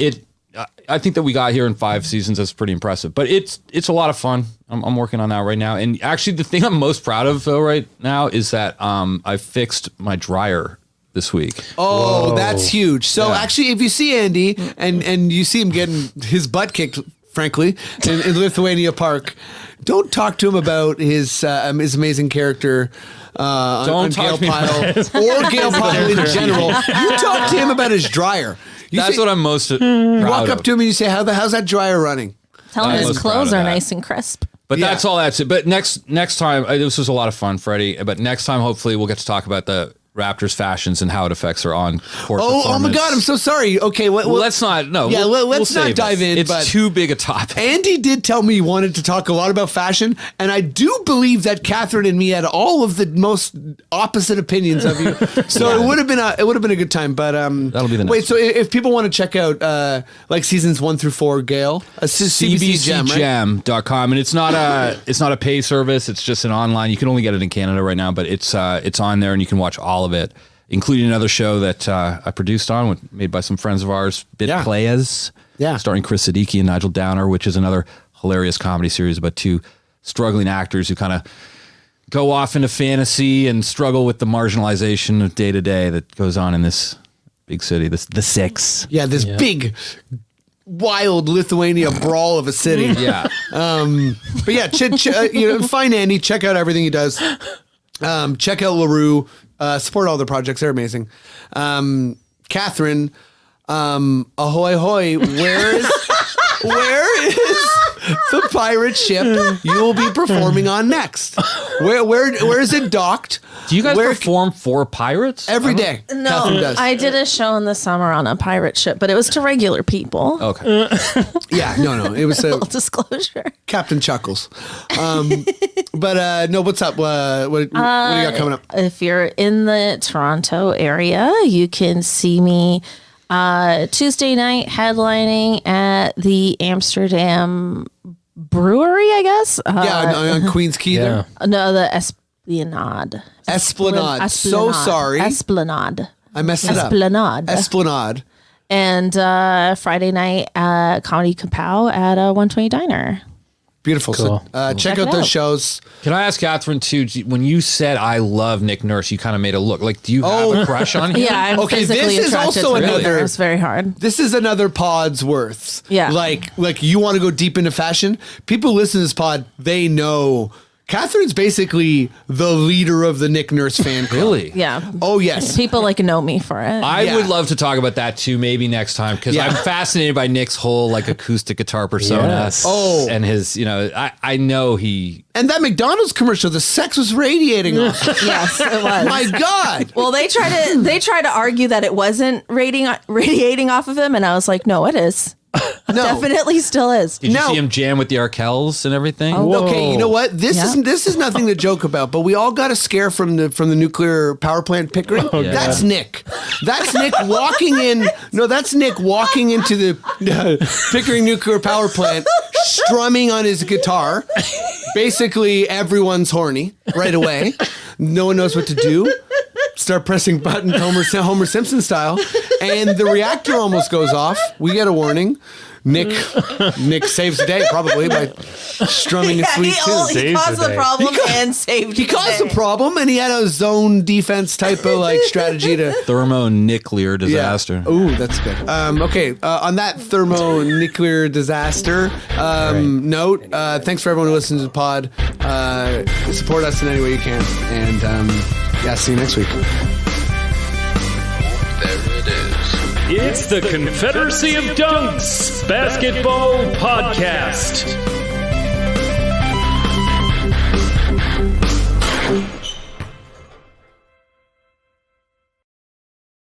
F: I think that we got here in 5 seasons. That's pretty impressive, but it's a lot of fun. I'm working on that right now. And actually the thing I'm most proud of though right now is that I fixed my dryer this week.
D: Oh, whoa. That's huge. So actually, if you see Andy and you see him getting his butt kicked, frankly, in Lithuania Park, don't talk to him about his amazing character on Gale Pyle or Gale Pyle in general. You talk to him about his dryer.
F: That's what I'm most proud
D: You walk up
F: of.
D: to him and you say, how's that dryer running?
E: Tell him his clothes are nice and crisp.
F: But that's all that's it. But next time, this was a lot of fun, Freddie. But next time, hopefully, we'll get to talk about the Raptors fashions and how it affects their on-court performance.
D: Oh my God, I'm so sorry. Okay,
F: let's not. No,
D: yeah, let's not dive in.
F: It's too big a topic.
D: Andy did tell me he wanted to talk a lot about fashion, and I do believe that Cathryn and me had all of the most opposite opinions of you. So it would have been a good time. But
F: that'll be the next.
D: Wait, so if people want to check out like seasons 1 through 4, Gale,
F: CBCGem.com, and it's not a pay service. It's just an online. You can only get it in Canada right now, but it's on there, and you can watch all of it, including another show that I produced made by some friends of ours, Playas, starring Chris Siddiqui and Nigel Downer, which is another hilarious comedy series about 2 struggling actors who kind of go off into fantasy and struggle with the marginalization of day to day that goes on in this big city, the Six.
D: Yeah, this big, wild Lithuania brawl of a city.
F: Yeah.
D: But yeah, find Andy, check out everything he does. Check out LaRue. Support all their projects. They're amazing. Cathryn, ahoy hoy, where is the pirate ship you will be performing on next? Where is it docked?
F: Do you guys perform for pirates?
D: Every day.
E: No,
D: Cathryn does.
E: I did a show in the summer on a pirate ship, but it was to regular people.
F: Okay.
D: Yeah, no. It was
E: Full disclosure.
D: Captain Chuckles. But no, what's up? What do you got coming up?
E: If you're in the Toronto area, you can see me Tuesday night headlining at the Amsterdam Brewery, I guess.
D: On Queen's Quay there.
E: No, the Esplanade.
D: Esplanade. So sorry.
E: Esplanade.
D: I messed it up. Esplanade.
E: And Friday night Comedy Kapow at 120 Diner.
D: Beautiful.
C: Cool.
D: So check out those shows.
F: Can I ask Cathryn too? When you said I love Nick Nurse, you kind of made a look like. Do you have a crush on him?
E: Yeah, I'm physically
D: this is
E: attracted
D: also
E: to
D: another.
E: It's very hard.
D: This is another pod's worth.
E: Yeah.
D: Like you want to go deep into fashion. People who listen to this pod, they know. Cathryn's basically the leader of the Nick Nurse fan club.
F: Really?
E: Yeah.
D: Oh, yes.
E: People know me for it.
F: I would love to talk about that too, maybe next time, because I'm fascinated by Nick's whole acoustic guitar persona.
C: Yes.
D: Oh.
F: And his, I know he.
D: And that McDonald's commercial, the sex was radiating off.
E: Yes, it was.
D: My God.
E: Well, they try to argue that it wasn't radiating off of him, and I was like, no, it is. Definitely still is.
F: Did you see him jam with the Arkells and everything?
E: Oh.
D: Okay, you know what? This is nothing to joke about, but we all got a scare from the nuclear power plant Pickering.
C: Oh, yeah.
D: That's Nick. That's Nick walking in. No, that's Nick walking into the Pickering nuclear power plant, strumming on his guitar. Basically, everyone's horny right away. No one knows what to do. Start pressing buttons, Homer Simpson style, and the reactor almost goes off. We get a warning. Nick saves the day probably by strumming a sweet tune.
E: He caused the problem and saved the day.
D: He caused the problem, and he had a zone defense type of like strategy to
F: thermonuclear disaster.
D: Yeah. Ooh, that's good. Okay, on that thermonuclear disaster note, thanks for everyone who listens to the pod. Support us in any way you can, and see you next week.
H: It's the Confederacy of Dunks Basketball Podcast.